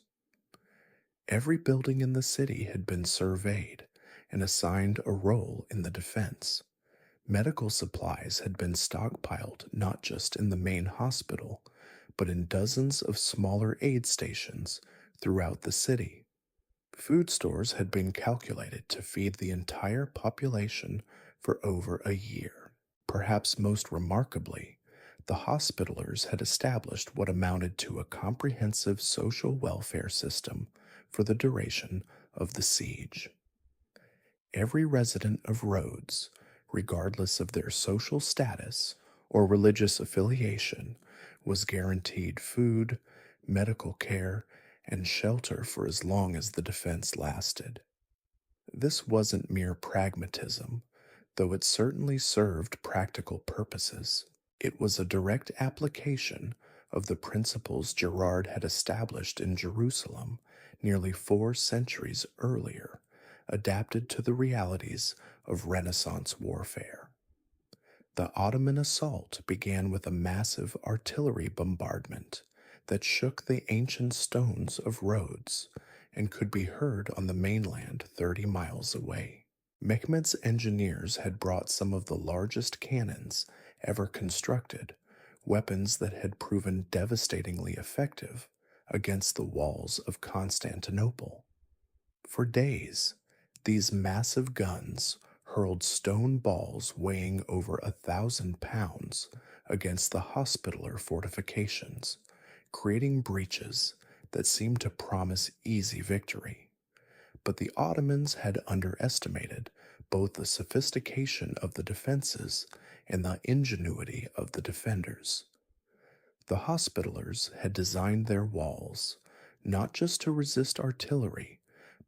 Every building in the city had been surveyed and assigned a role in the defense. Medical supplies had been stockpiled not just in the main hospital, but in dozens of smaller aid stations throughout the city. Food stores had been calculated to feed the entire population for over a year. Perhaps most remarkably, the Hospitallers had established what amounted to a comprehensive social welfare system for the duration of the siege. Every resident of Rhodes, regardless of their social status or religious affiliation, was guaranteed food, medical care, and shelter for as long as the defense lasted. This wasn't mere pragmatism, though it certainly served practical purposes. It was a direct application of the principles Gerard had established in Jerusalem nearly 4 centuries earlier, adapted to the realities of Renaissance warfare. The Ottoman assault began with a massive artillery bombardment that shook the ancient stones of Rhodes and could be heard on the mainland 30 miles away. Mehmed's engineers had brought some of the largest cannons ever constructed, weapons that had proven devastatingly effective against the walls of Constantinople. For days, these massive guns hurled stone balls weighing over 1,000 pounds against the Hospitaller fortifications, creating breaches that seemed to promise easy victory. But the Ottomans had underestimated both the sophistication of the defenses and the ingenuity of the defenders. The Hospitallers had designed their walls not just to resist artillery,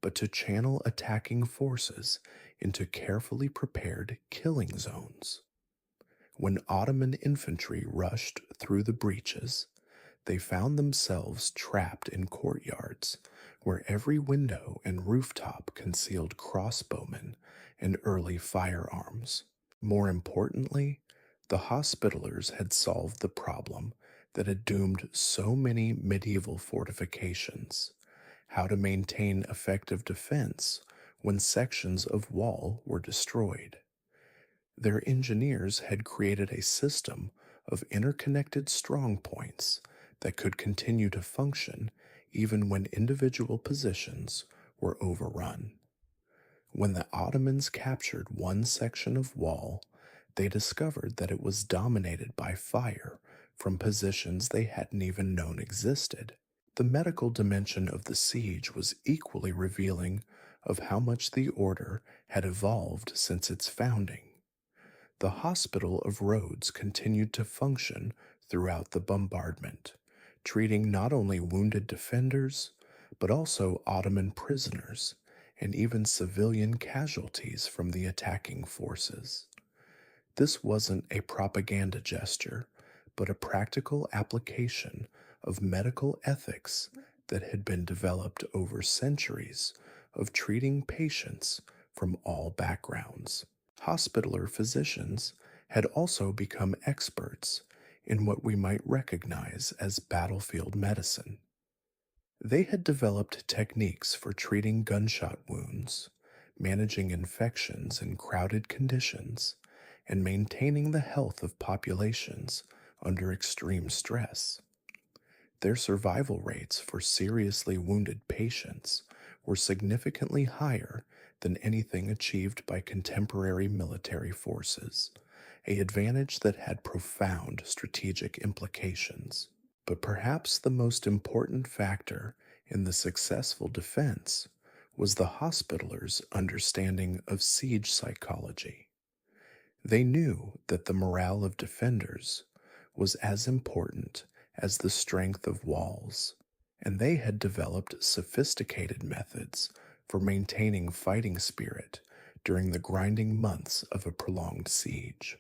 but to channel attacking forces into carefully prepared killing zones. When Ottoman infantry rushed through the breaches, they found themselves trapped in courtyards where every window and rooftop concealed crossbowmen and early firearms. More importantly, the Hospitallers had solved the problem that had doomed so many medieval fortifications: how to maintain effective defense when sections of wall were destroyed. Their engineers had created a system of interconnected strongpoints that could continue to function even when individual positions were overrun. When the Ottomans captured one section of wall, they discovered that it was dominated by fire from positions they hadn't even known existed. The medical dimension of the siege was equally revealing of how much the order had evolved since its founding. The Hospital of Rhodes continued to function throughout the bombardment, treating not only wounded defenders, but also Ottoman prisoners and even civilian casualties from the attacking forces. This wasn't a propaganda gesture, but a practical application of medical ethics that had been developed over centuries of treating patients from all backgrounds. Hospitaler physicians had also become experts in what we might recognize as battlefield medicine. They had developed techniques for treating gunshot wounds, managing infections in crowded conditions, and maintaining the health of populations under extreme stress. Their survival rates for seriously wounded patients were significantly higher than anything achieved by contemporary military forces, a advantage that had profound strategic implications. But perhaps the most important factor in the successful defense was the Hospitallers' understanding of siege psychology. They knew that the morale of defenders was as important as the strength of walls, and they had developed sophisticated methods for maintaining fighting spirit during the grinding months of a prolonged siege.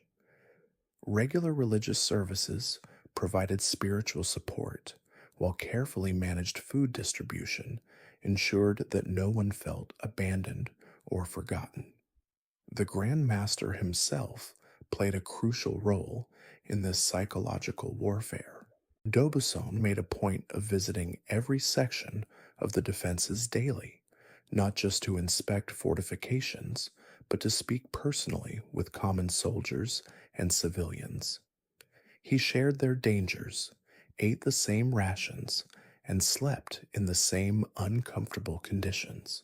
Regular religious services provided spiritual support, while carefully managed food distribution ensured that no one felt abandoned or forgotten. The Grand Master himself played a crucial role in this psychological warfare. D'Aubusson made a point of visiting every section of the defenses daily, not just to inspect fortifications, but to speak personally with common soldiers and civilians. He shared their dangers, ate the same rations, and slept in the same uncomfortable conditions.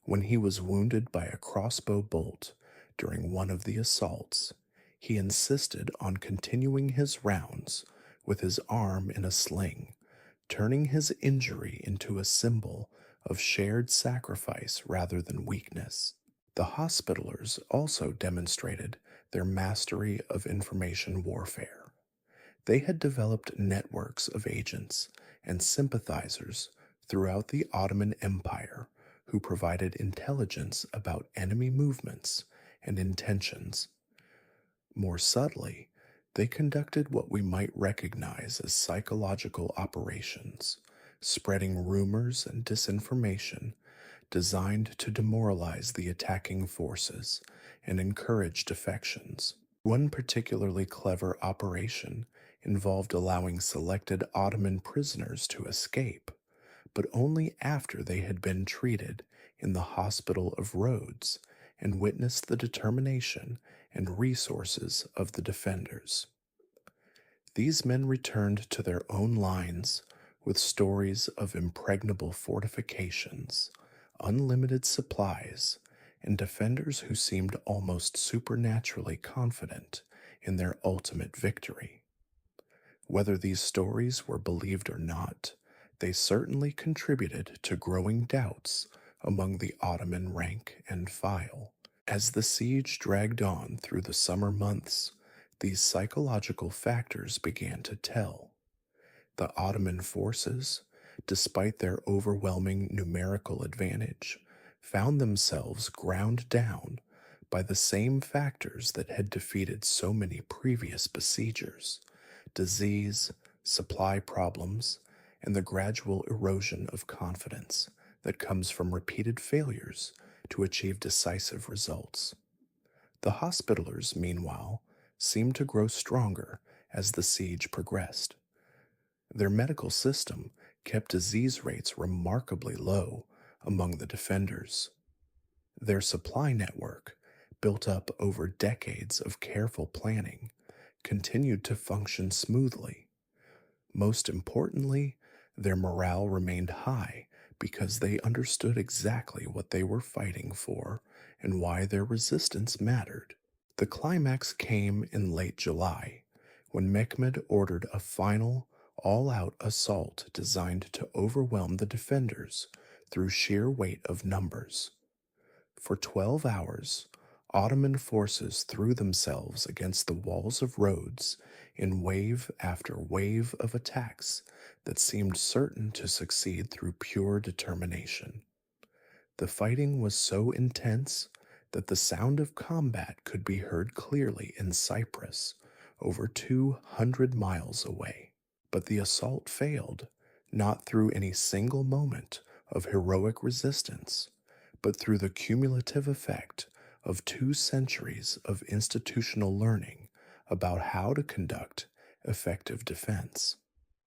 When he was wounded by a crossbow bolt during one of the assaults, he insisted on continuing his rounds with his arm in a sling, turning his injury into a symbol of shared sacrifice rather than weakness. The Hospitallers also demonstrated their mastery of information warfare. They had developed networks of agents and sympathizers throughout the Ottoman Empire who provided intelligence about enemy movements and intentions. More subtly, they conducted what we might recognize as psychological operations, spreading rumors and disinformation designed to demoralize the attacking forces and encourage defections. One particularly clever operation involved allowing selected Ottoman prisoners to escape, but only after they had been treated in the Hospital of Rhodes and witnessed the determination and resources of the defenders. These men returned to their own lines with stories of impregnable fortifications, unlimited supplies, and defenders who seemed almost supernaturally confident in their ultimate victory. Whether these stories were believed or not, they certainly contributed to growing doubts among the Ottoman rank and file. As the siege dragged on through the summer months, these psychological factors began to tell. The Ottoman forces, despite their overwhelming numerical advantage, found themselves ground down by the same factors that had defeated so many previous besiegers: disease, supply problems, and the gradual erosion of confidence that comes from repeated failures to achieve decisive results. The Hospitallers, meanwhile, seemed to grow stronger as the siege progressed. Their medical system kept disease rates remarkably low among the defenders. Their supply network, built up over decades of careful planning, continued to function smoothly. Most importantly, their morale remained high because they understood exactly what they were fighting for and why their resistance mattered. The climax came in late July, when Mehmed ordered a final, all-out assault designed to overwhelm the defenders through sheer weight of numbers. For 12 hours, Ottoman forces threw themselves against the walls of Rhodes in wave after wave of attacks that seemed certain to succeed through pure determination. The fighting was so intense that the sound of combat could be heard clearly in Cyprus, over 200 miles away. But the assault failed, not through any single moment of heroic resistance, but through the cumulative effect of 2 centuries of institutional learning about how to conduct effective defense.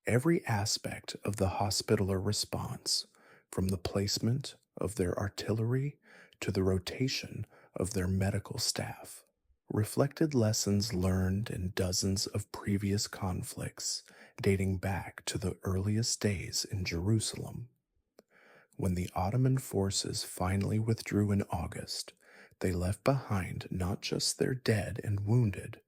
Every aspect of the Hospitaller response, from the placement of their artillery to the rotation of their medical staff, reflected lessons learned in dozens of previous conflicts dating back to the earliest days in Jerusalem. When the Ottoman forces finally withdrew in August, they left behind not just their dead and wounded,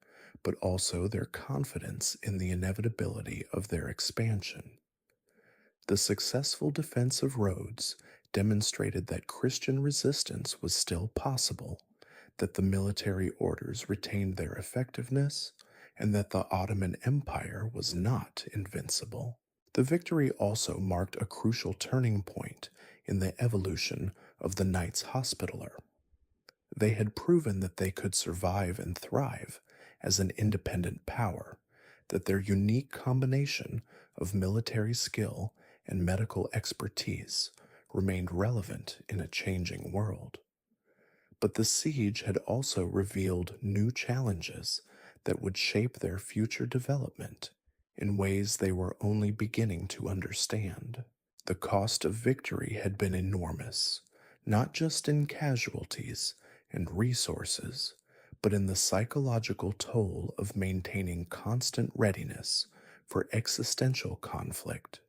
but also their confidence in the inevitability of their expansion. The successful defense of Rhodes demonstrated that Christian resistance was still possible, that the military orders retained their effectiveness, and that the Ottoman Empire was not invincible. The victory also marked a crucial turning point in the evolution of the Knights Hospitaller. They had proven that they could survive and thrive as an independent power, that their unique combination of military skill and medical expertise remained relevant in a changing world. But the siege had also revealed new challenges that would shape their future development in ways they were only beginning to understand. The cost of victory had been enormous, not just in casualties and resources, but in the psychological toll of maintaining constant readiness for existential conflict.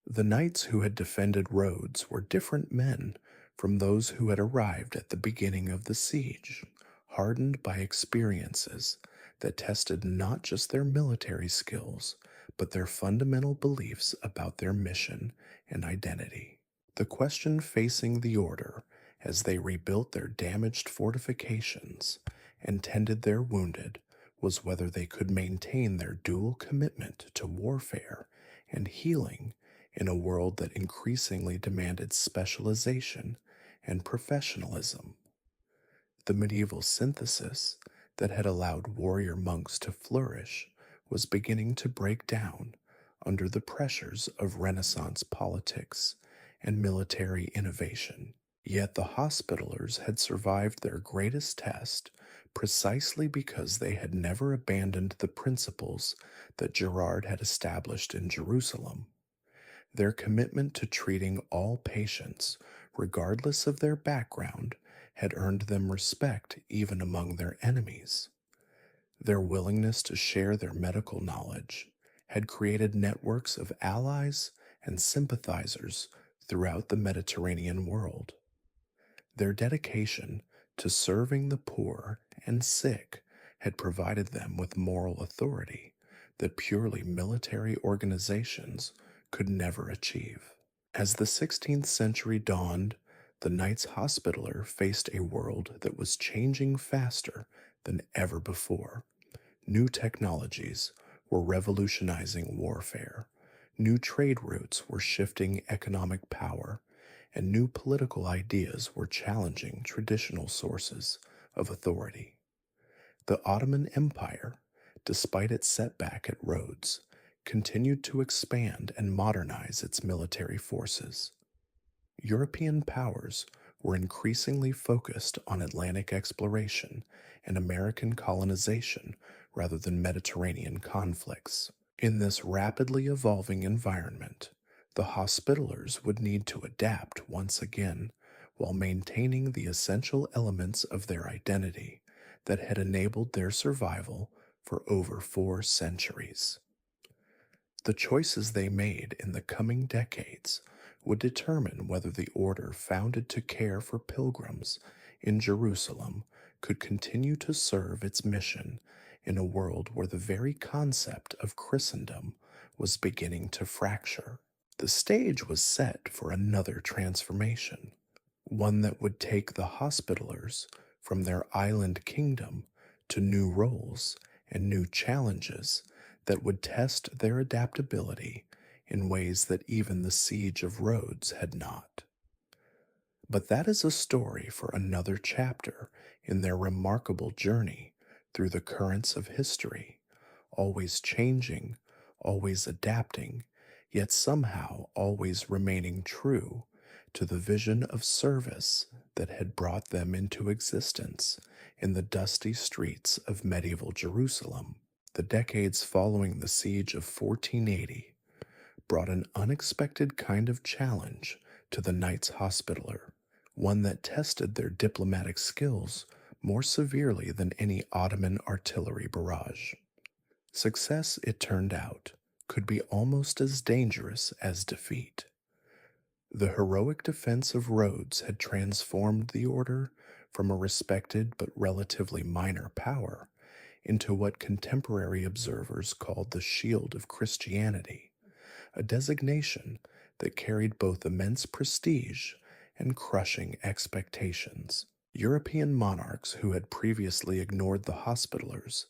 The knights who had defended Rhodes were different men from those who had arrived at the beginning of the siege, hardened by experiences that tested not just their military skills, but their fundamental beliefs about their mission and identity. The question facing the order as they rebuilt their damaged fortifications and tended their wounded was whether they could maintain their dual commitment to warfare and healing in a world that increasingly demanded specialization and professionalism. The medieval synthesis that had allowed warrior monks to flourish was beginning to break down under the pressures of Renaissance politics and military innovation. Yet the Hospitallers had survived their greatest test precisely because they had never abandoned the principles that Gerard had established in Jerusalem. Their commitment to treating all patients, regardless of their background, had earned them respect even among their enemies. Their willingness to share their medical knowledge had created networks of allies and sympathizers throughout the Mediterranean world. Their dedication to serving the poor and sick had provided them with moral authority that purely military organizations could never achieve. As the 16th century dawned, the Knights Hospitaller faced a world that was changing faster than ever before. New technologies were revolutionizing warfare, new trade routes were shifting economic power, and new political ideas were challenging traditional sources of authority. The Ottoman Empire, despite its setback at Rhodes, continued to expand and modernize its military forces. European powers were increasingly focused on Atlantic exploration and American colonization rather than Mediterranean conflicts. In this rapidly evolving environment, the Hospitallers would need to adapt once again while maintaining the essential elements of their identity that had enabled their survival for over 4 centuries. The choices they made in the coming decades would determine whether the order founded to care for pilgrims in Jerusalem could continue to serve its mission in a world where the very concept of Christendom was beginning to fracture. The stage was set for another transformation, one that would take the Hospitallers from their island kingdom to new roles and new challenges that would test their adaptability in ways that even the siege of Rhodes had not. But that is a story for another chapter in their remarkable journey through the currents of history, always changing, always adapting, yet somehow always remaining true to the vision of service that had brought them into existence in the dusty streets of medieval Jerusalem. The decades following the siege of 1480 brought an unexpected kind of challenge to the Knights Hospitaller, one that tested their diplomatic skills more severely than any Ottoman artillery barrage. Success, it turned out, could be almost as dangerous as defeat. The heroic defense of Rhodes had transformed the order from a respected but relatively minor power into what contemporary observers called the shield of Christianity, a designation that carried both immense prestige and crushing expectations. European monarchs who had previously ignored the Hospitallers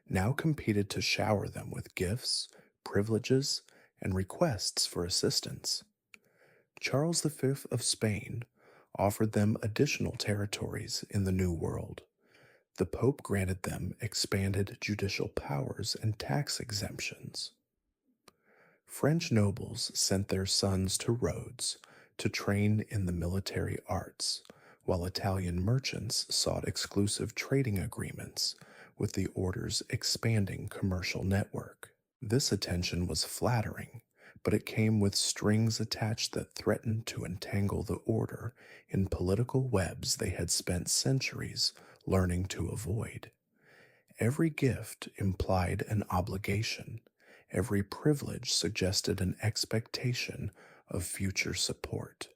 now competed to shower them with gifts, privileges, and requests for assistance. Charles V of Spain offered them additional territories in the New World. The Pope granted them expanded judicial powers and tax exemptions. French nobles sent their sons to Rhodes to train in the military arts, while Italian merchants sought exclusive trading agreements with the order's expanding commercial network. This attention was flattering, but it came with strings attached that threatened to entangle the order in political webs they had spent centuries learning to avoid. Every gift implied an obligation. Every privilege suggested an expectation of future support.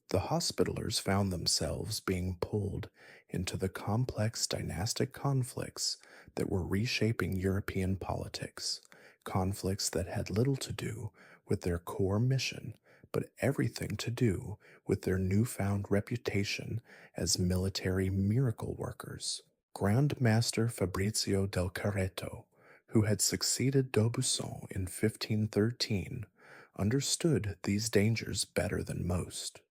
The Hospitallers found themselves being pulled into the complex dynastic conflicts that were reshaping European politics, conflicts that had little to do with their core mission, but everything to do with their newfound reputation as military miracle workers. Grand Master Fabrizio del Carretto, who had succeeded d'Aubusson in 1513, understood these dangers better than most.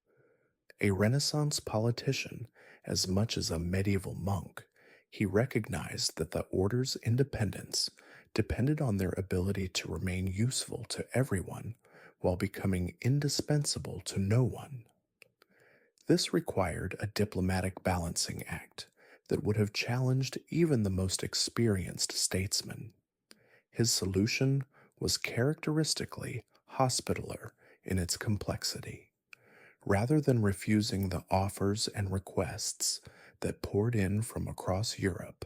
A Renaissance politician, as much as a medieval monk, he recognized that the order's independence depended on their ability to remain useful to everyone while becoming indispensable to no one. This required a diplomatic balancing act that would have challenged even the most experienced statesman. His solution was characteristically hospitaller in its complexity. Rather than refusing the offers and requests that poured in from across Europe,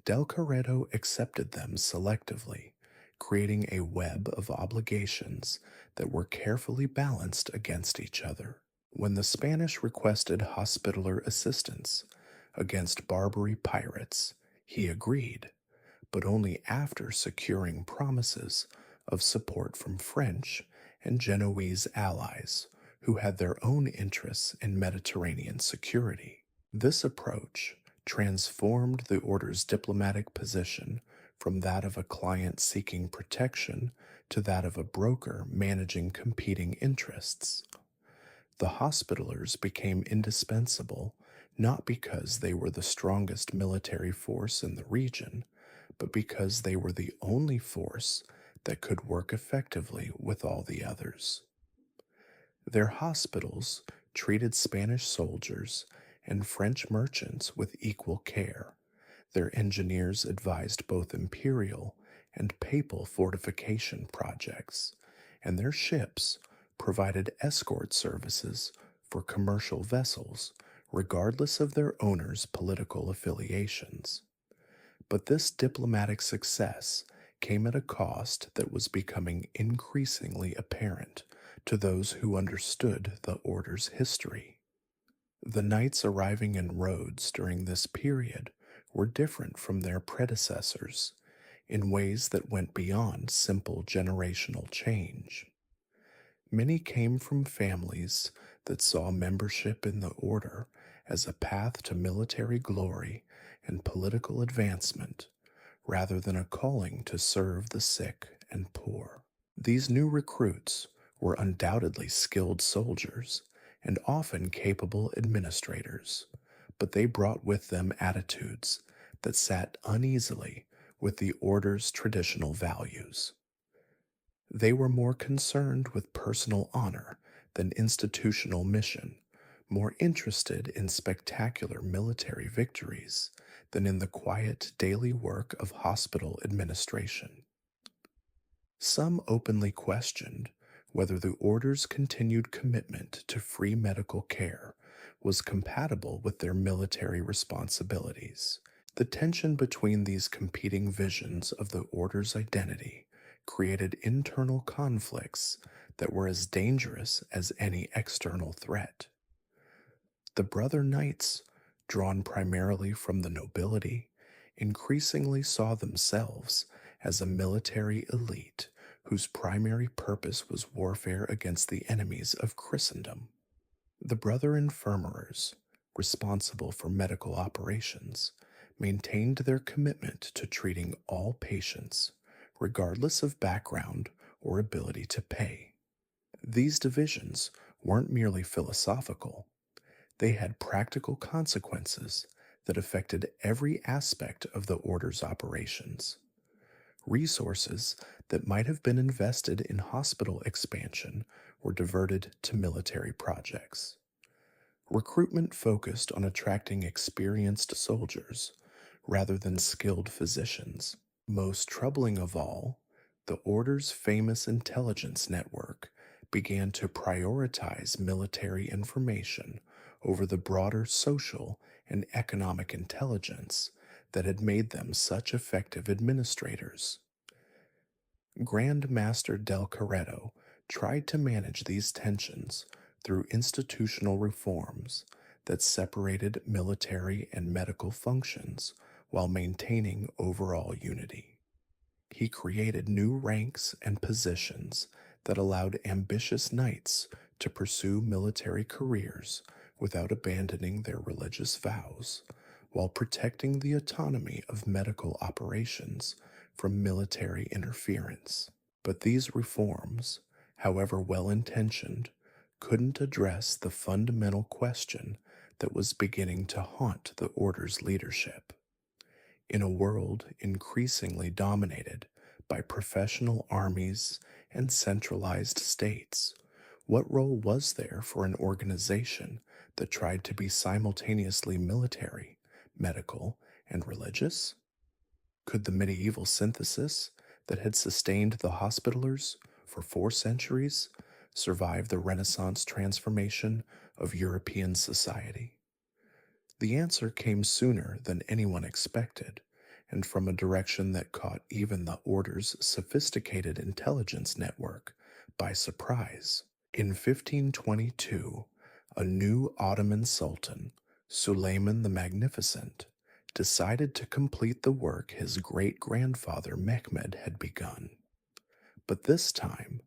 Del Corretto accepted them selectively, creating a web of obligations that were carefully balanced against each other. When the Spanish requested Hospitaller assistance against Barbary pirates, he agreed, but only after securing promises of support from French and Genoese allies who had their own interests in Mediterranean security. This approach transformed the order's diplomatic position from that of a client seeking protection to that of a broker managing competing interests. The Hospitallers became indispensable not because they were the strongest military force in the region, but because they were the only force that could work effectively with all the others. Their hospitals treated Spanish soldiers and French merchants with equal care. Their engineers advised both imperial and papal fortification projects, and their ships provided escort services for commercial vessels, regardless of their owners' political affiliations. But this diplomatic success came at a cost that was becoming increasingly apparent to those who understood the order's history. The knights arriving in Rhodes during this period were different from their predecessors in ways that went beyond simple generational change. Many came from families that saw membership in the order as a path to military glory and political advancement, rather than a calling to serve the sick and poor. These new recruits were undoubtedly skilled soldiers and often capable administrators, but they brought with them attitudes that sat uneasily with the order's traditional values. They were more concerned with personal honor than institutional mission, more interested in spectacular military victories than in the quiet daily work of hospital administration. Some openly questioned whether the order's continued commitment to free medical care was compatible with their military responsibilities. The tension between these competing visions of the order's identity created internal conflicts that were as dangerous as any external threat. The brother knights, drawn primarily from the nobility, increasingly saw themselves as a military elite whose primary purpose was warfare against the enemies of Christendom. The brother infirmarers, responsible for medical operations, maintained their commitment to treating all patients, regardless of background or ability to pay. These divisions weren't merely philosophical, they had practical consequences that affected every aspect of the order's operations. Resources that might have been invested in hospital expansion were diverted to military projects. Recruitment focused on attracting experienced soldiers rather than skilled physicians. Most troubling of all, the Order's famous intelligence network began to prioritize military information over the broader social and economic intelligence that had made them such effective administrators. Grand Master Del Corretto tried to manage these tensions through institutional reforms that separated military and medical functions while maintaining overall unity. He created new ranks and positions that allowed ambitious knights to pursue military careers without abandoning their religious vows, while protecting the autonomy of medical operations from military interference. But these reforms, however well intentioned, couldn't address the fundamental question that was beginning to haunt the Order's leadership. In a world increasingly dominated by professional armies and centralized states, what role was there for an organization that tried to be simultaneously military, medical, and religious? Could the medieval synthesis that had sustained the Hospitallers for 4 centuries survive the Renaissance transformation of European society? The answer came sooner than anyone expected, and from a direction that caught even the Order's sophisticated intelligence network by surprise. In 1522, a new Ottoman Sultan, Suleiman the Magnificent, decided to complete the work his great-grandfather Mehmed had begun. But this time,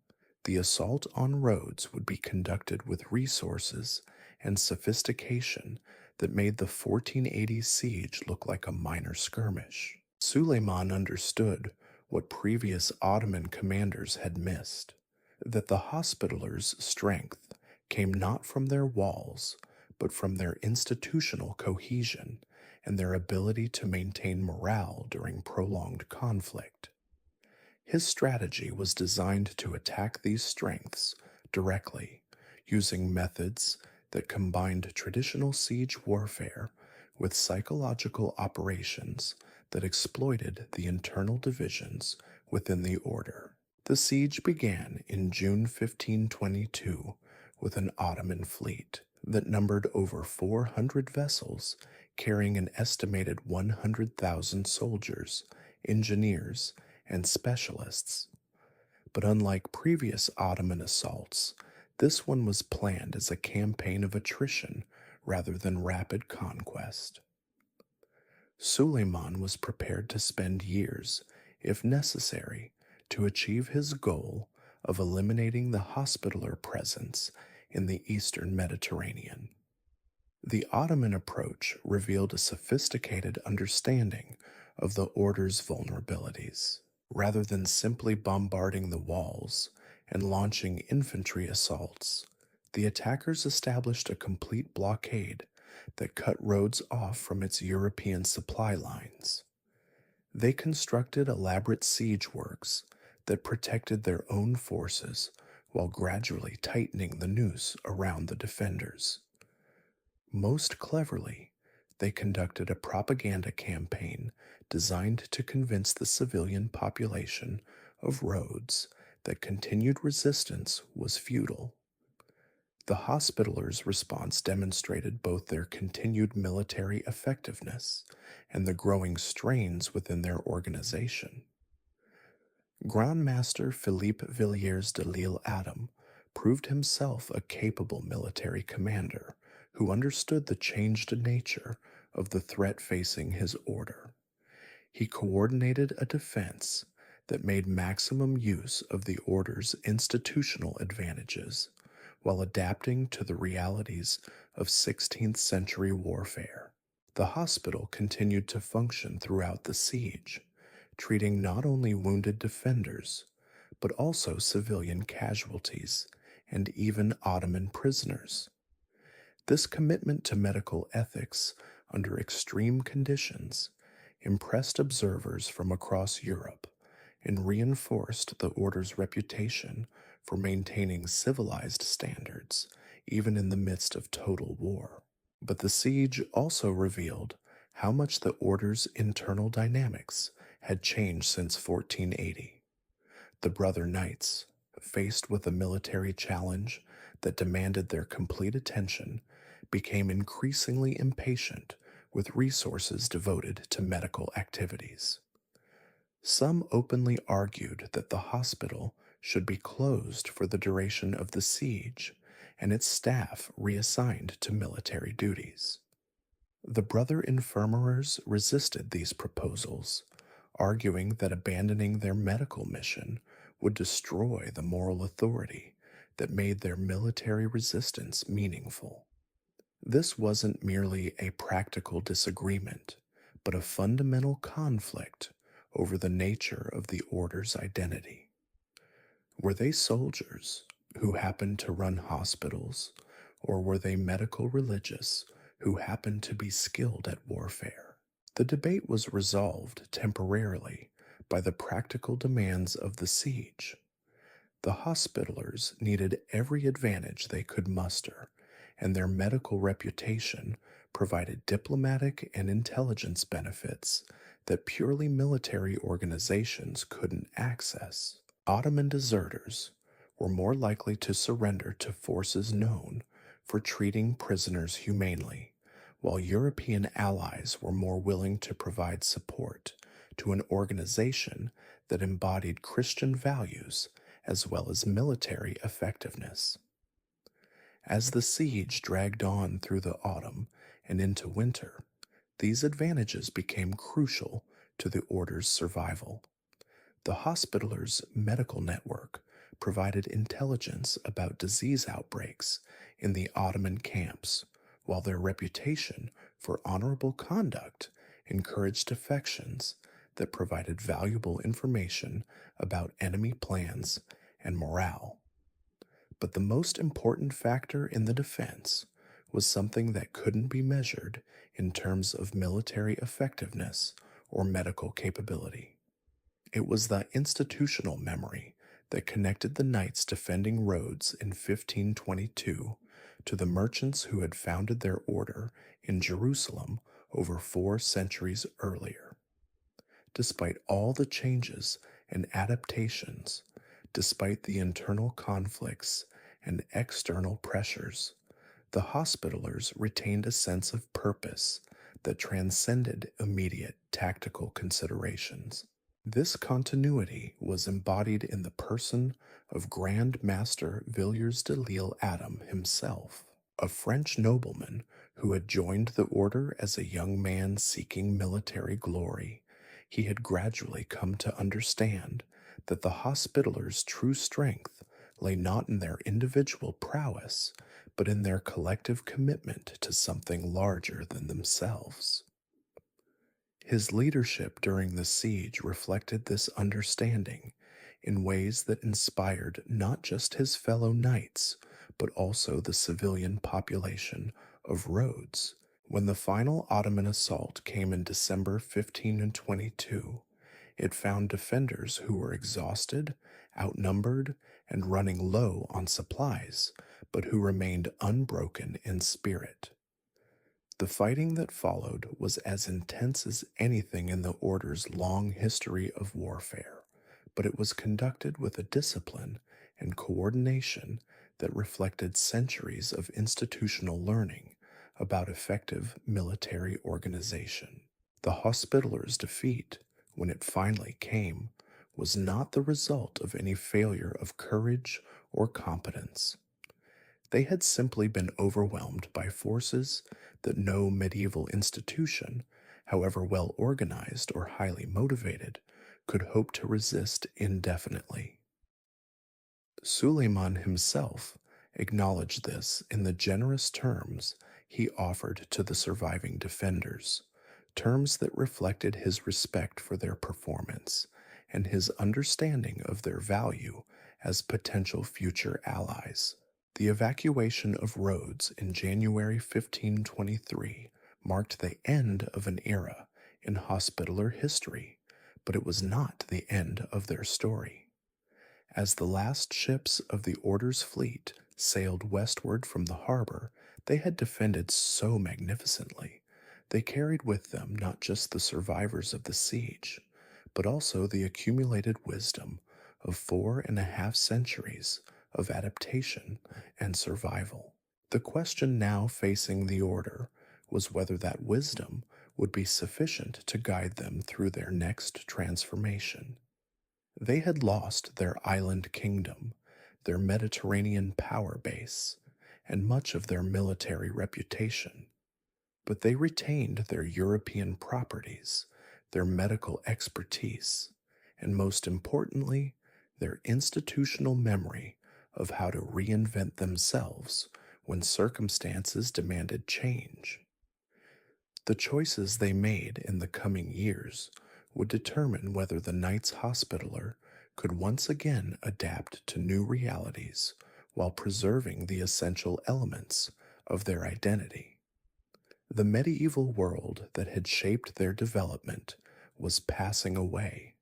the assault on Rhodes would be conducted with resources and sophistication that made the 1480 siege look like a minor skirmish. Suleiman understood what previous Ottoman commanders had missed, that the Hospitallers' strength came not from their walls, but from their institutional cohesion and their ability to maintain morale during prolonged conflict. His strategy was designed to attack these strengths directly, using methods that combined traditional siege warfare with psychological operations that exploited the internal divisions within the order. The siege began in June 1522 with an Ottoman fleet that numbered over 400 vessels carrying an estimated 100,000 soldiers, engineers, and specialists. But unlike previous Ottoman assaults, this one was planned as a campaign of attrition rather than rapid conquest. Suleiman was prepared to spend years, if necessary, to achieve his goal of eliminating the Hospitaller presence in the eastern Mediterranean. The Ottoman approach revealed a sophisticated understanding of the Order's vulnerabilities. Rather than simply bombarding the walls and launching infantry assaults, the attackers established a complete blockade that cut Rhodes off from its European supply lines. They constructed elaborate siege works that protected their own forces while gradually tightening the noose around the defenders. Most cleverly, they conducted a propaganda campaign designed to convince the civilian population of Rhodes that continued resistance was futile. The Hospitallers' response demonstrated both their continued military effectiveness and the growing strains within their organization. Grand Master Philippe Villiers de l'Isle Adam proved himself a capable military commander who understood the changed nature of the threat facing his order. He coordinated a defense that made maximum use of the order's institutional advantages while adapting to the realities of 16th century warfare. The hospital continued to function throughout the siege, treating not only wounded defenders, but also civilian casualties and even Ottoman prisoners. This commitment to medical ethics under extreme conditions impressed observers from across Europe and reinforced the order's reputation for maintaining civilized standards even in the midst of total war. But the siege also revealed how much the order's internal dynamics had changed since 1480. The brother knights, faced with a military challenge that demanded their complete attention, became increasingly impatient with resources devoted to medical activities. Some openly argued that the hospital should be closed for the duration of the siege and its staff reassigned to military duties. The brother infirmarers resisted these proposals, arguing that abandoning their medical mission would destroy the moral authority that made their military resistance meaningful. This wasn't merely a practical disagreement, but a fundamental conflict over the nature of the order's identity. Were they soldiers who happened to run hospitals, or were they medical religious who happened to be skilled at warfare? The debate was resolved temporarily by the practical demands of the siege. The Hospitallers needed every advantage they could muster, and their medical reputation provided diplomatic and intelligence benefits that purely military organizations couldn't access. Ottoman deserters were more likely to surrender to forces known for treating prisoners humanely, while European allies were more willing to provide support to an organization that embodied Christian values as well as military effectiveness. As the siege dragged on through the autumn and into winter, these advantages became crucial to the order's survival. The Hospitallers' medical network provided intelligence about disease outbreaks in the Ottoman camps, while their reputation for honorable conduct encouraged defections that provided valuable information about enemy plans and morale. But the most important factor in the defense was something that couldn't be measured in terms of military effectiveness or medical capability. It was the institutional memory that connected the knights defending Rhodes in 1522 to the merchants who had founded their order in Jerusalem over 4 centuries earlier. Despite all the changes and adaptations, despite the internal conflicts and external pressures, the Hospitallers retained a sense of purpose that transcended immediate tactical considerations. This continuity was embodied in the person of Grand Master Villiers de l'Isle Adam himself, a French nobleman who had joined the order as a young man seeking military glory. He had gradually come to understand that the Hospitallers' true strength lay not in their individual prowess, but in their collective commitment to something larger than themselves. His leadership during the siege reflected this understanding in ways that inspired not just his fellow knights, but also the civilian population of Rhodes. When the final Ottoman assault came in December 1522, It found defenders who were exhausted, outnumbered, and running low on supplies, but who remained unbroken in spirit. The fighting that followed was as intense as anything in the Order's long history of warfare, but it was conducted with a discipline and coordination that reflected centuries of institutional learning about effective military organization. The Hospitallers' defeat, when it finally came, was not the result of any failure of courage or competence. They had simply been overwhelmed by forces that no medieval institution, however well organized or highly motivated, could hope to resist indefinitely. Suleiman himself acknowledged this in the generous terms he offered to the surviving defenders, terms that reflected his respect for their performance and his understanding of their value as potential future allies. The evacuation of Rhodes in January 1523 marked the end of an era in Hospitaller history, but it was not the end of their story. As the last ships of the Order's fleet sailed westward from the harbor they had defended so magnificently, they carried with them not just the survivors of the siege, but also the accumulated wisdom of 4.5 centuries of adaptation and survival. The question now facing the Order was whether that wisdom would be sufficient to guide them through their next transformation. They had lost their island kingdom, their Mediterranean power base, and much of their military reputation, but they retained their European properties, their medical expertise, and most importantly, their institutional memory of how to reinvent themselves when circumstances demanded change. The choices they made in the coming years would determine whether the Knights Hospitaller could once again adapt to new realities while preserving the essential elements of their identity. The medieval world that had shaped their development was passing away,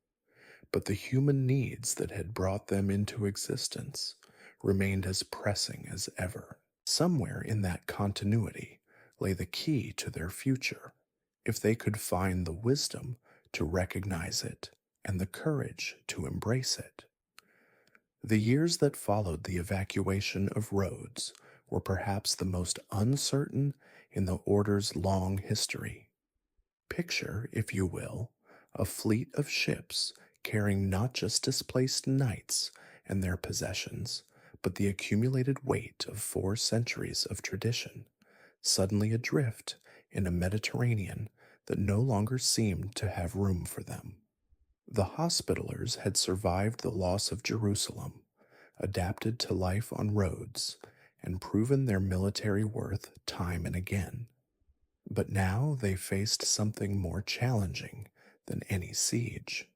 but the human needs that had brought them into existence remained as pressing as ever. Somewhere in that continuity lay the key to their future, if they could find the wisdom to recognize it and the courage to embrace it. The years that followed the evacuation of Rhodes were perhaps the most uncertain in the Order's long history. Picture, if you will, a fleet of ships carrying not just displaced knights and their possessions, but the accumulated weight of 4 centuries of tradition, suddenly adrift in a Mediterranean that no longer seemed to have room for them. The Hospitallers had survived the loss of Jerusalem, adapted to life on Rhodes, and proven their military worth time and again. But now they faced something more challenging than any siege,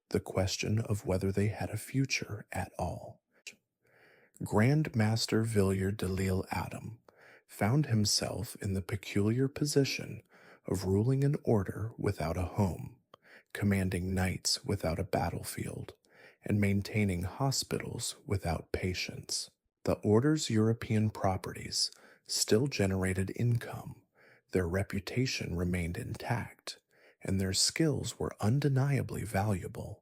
the question of whether they had a future at all. Grand Master Villiers de l'Isle Adam found himself in the peculiar position of ruling an order without a home, commanding knights without a battlefield, and maintaining hospitals without patients. The Order's European properties still generated income, their reputation remained intact, and their skills were undeniably valuable.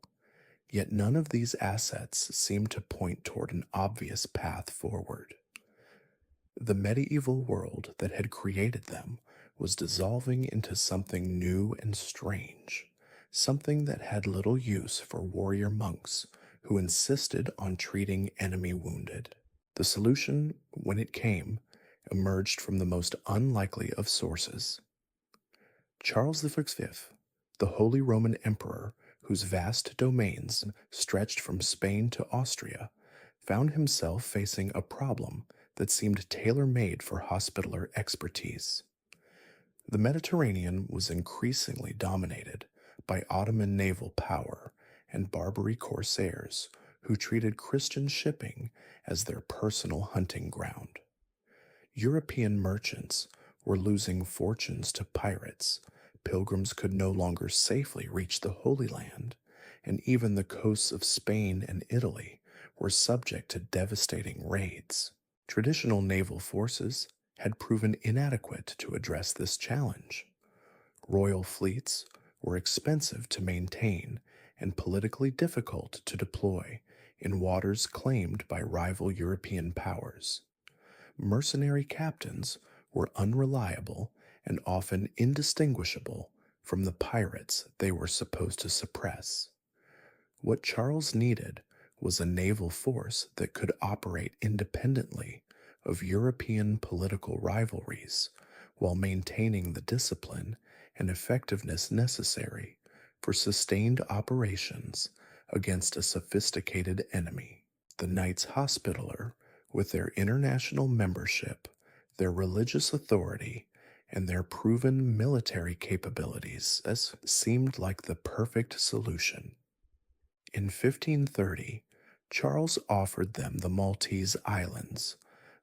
Yet none of these assets seemed to point toward an obvious path forward. The medieval world that had created them was dissolving into something new and strange, something that had little use for warrior monks who insisted on treating enemy wounded. The solution, when it came, emerged from the most unlikely of sources. Charles V, the Holy Roman Emperor, whose vast domains stretched from Spain to Austria, found himself facing a problem that seemed tailor-made for Hospitaller expertise. The Mediterranean was increasingly dominated by Ottoman naval power and Barbary corsairs who treated Christian shipping as their personal hunting ground. European merchants were losing fortunes to pirates, pilgrims could no longer safely reach the Holy Land, and even the coasts of Spain and Italy were subject to devastating raids. Traditional naval forces had proven inadequate to address this challenge. Royal fleets were expensive to maintain and politically difficult to deploy in waters claimed by rival European powers. Mercenary captains were unreliable and often indistinguishable from the pirates they were supposed to suppress. What Charles needed was a naval force that could operate independently of European political rivalries while maintaining the discipline and effectiveness necessary for sustained operations against a sophisticated enemy. The Knights Hospitaller, with their international membership, their religious authority, and their proven military capabilities, as seemed like the perfect solution. In 1530, Charles offered them the Maltese Islands,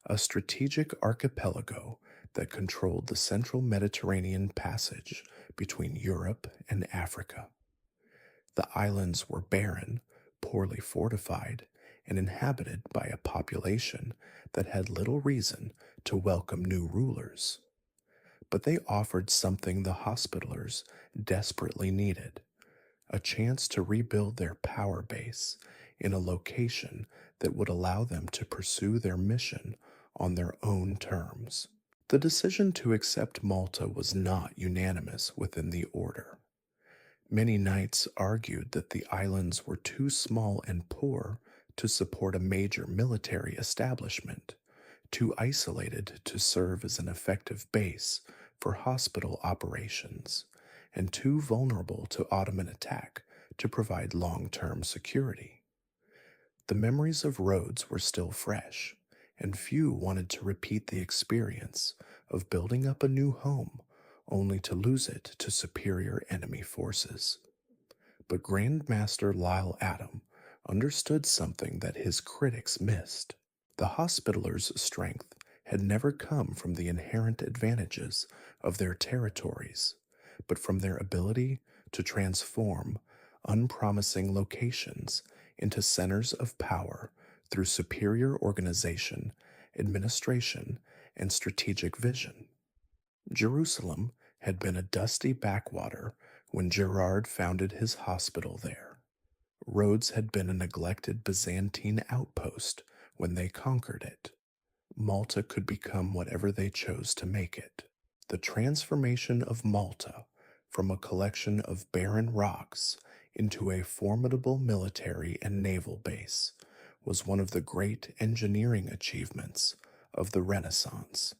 a strategic archipelago that controlled the central Mediterranean passage between Europe and Africa. The islands were barren, poorly fortified, and inhabited by a population that had little reason to welcome new rulers. But they offered something the Hospitallers desperately needed: a chance to rebuild their power base in a location that would allow them to pursue their mission on their own terms. The decision to accept Malta was not unanimous within the order. Many knights argued that the islands were too small and poor to support a major military establishment, too isolated to serve as an effective base for hospital operations, and too vulnerable to Ottoman attack to provide long-term security. The memories of Rhodes were still fresh, and few wanted to repeat the experience of building up a new home only to lose it to superior enemy forces. But Grandmaster Lyle Adam understood something that his critics missed. The Hospitallers' strength had never come from the inherent advantages of their territories, but from their ability to transform unpromising locations into centers of power through superior organization, administration, and strategic vision. Jerusalem had been a dusty backwater when Gerard founded his hospital there. Rhodes had been a neglected Byzantine outpost when they conquered it. Malta could become whatever they chose to make it. The transformation of Malta from a collection of barren rocks into a formidable military and naval base was one of the great engineering achievements of the Renaissance.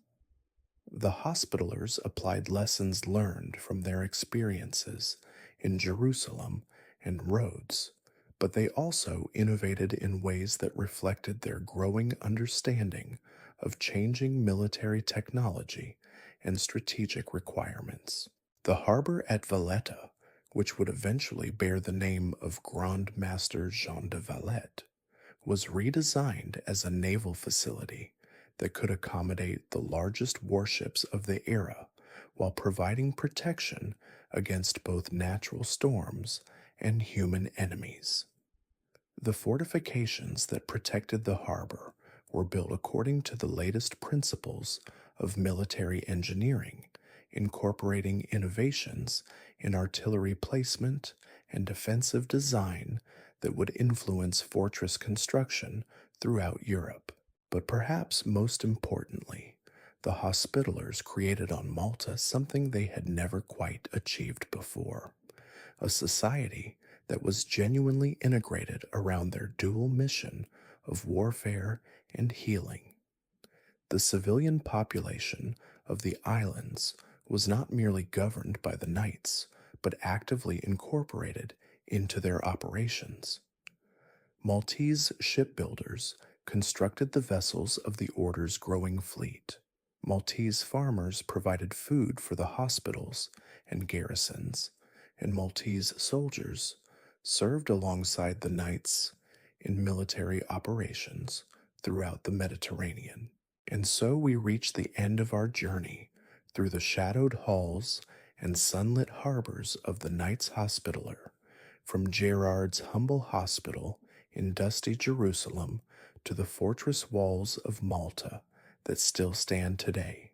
The Hospitallers applied lessons learned from their experiences in Jerusalem and Rhodes, but they also innovated in ways that reflected their growing understanding of changing military technology and strategic requirements. The harbor at Valletta, which would eventually bear the name of Grand Master Jean de Valette, was redesigned as a naval facility that could accommodate the largest warships of the era while providing protection against both natural storms and human enemies. The fortifications that protected the harbor were built according to the latest principles of military engineering, incorporating innovations in artillery placement and defensive design that would influence fortress construction throughout Europe. But perhaps most importantly, the Hospitallers created on Malta something they had never quite achieved before: a society that was genuinely integrated around their dual mission of warfare and healing. The civilian population of the islands was not merely governed by the knights, but actively incorporated into their operations. Maltese shipbuilders constructed the vessels of the order's growing fleet. Maltese farmers provided food for the hospitals and garrisons, and Maltese soldiers served alongside the knights in military operations throughout the Mediterranean. And so we reach the end of our journey through the shadowed halls and sunlit harbors of the Knights Hospitaller, From Gerard's humble hospital in dusty Jerusalem to the fortress walls of Malta that still stand today.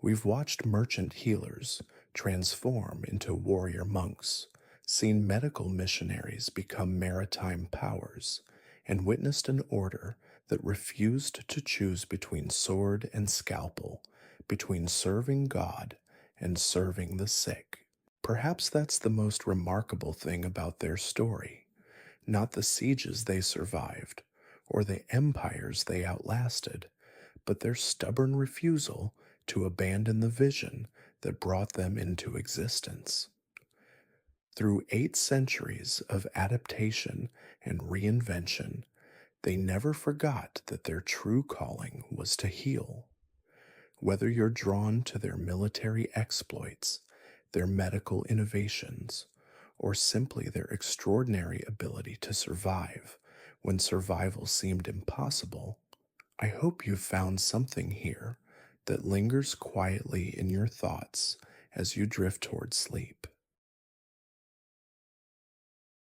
We've watched merchant healers transform into warrior monks, seen medical missionaries become maritime powers, and witnessed an order that refused to choose between sword and scalpel, between serving God and serving the sick. Perhaps that's the most remarkable thing about their story, not the sieges they survived or the empires they outlasted, but their stubborn refusal to abandon the vision that brought them into existence. Through 8 centuries of adaptation and reinvention, they never forgot that their true calling was to heal. Whether you're drawn to their military exploits, their medical innovations, or simply their extraordinary ability to survive when survival seemed impossible, I hope you've found something here that lingers quietly in your thoughts as you drift toward sleep.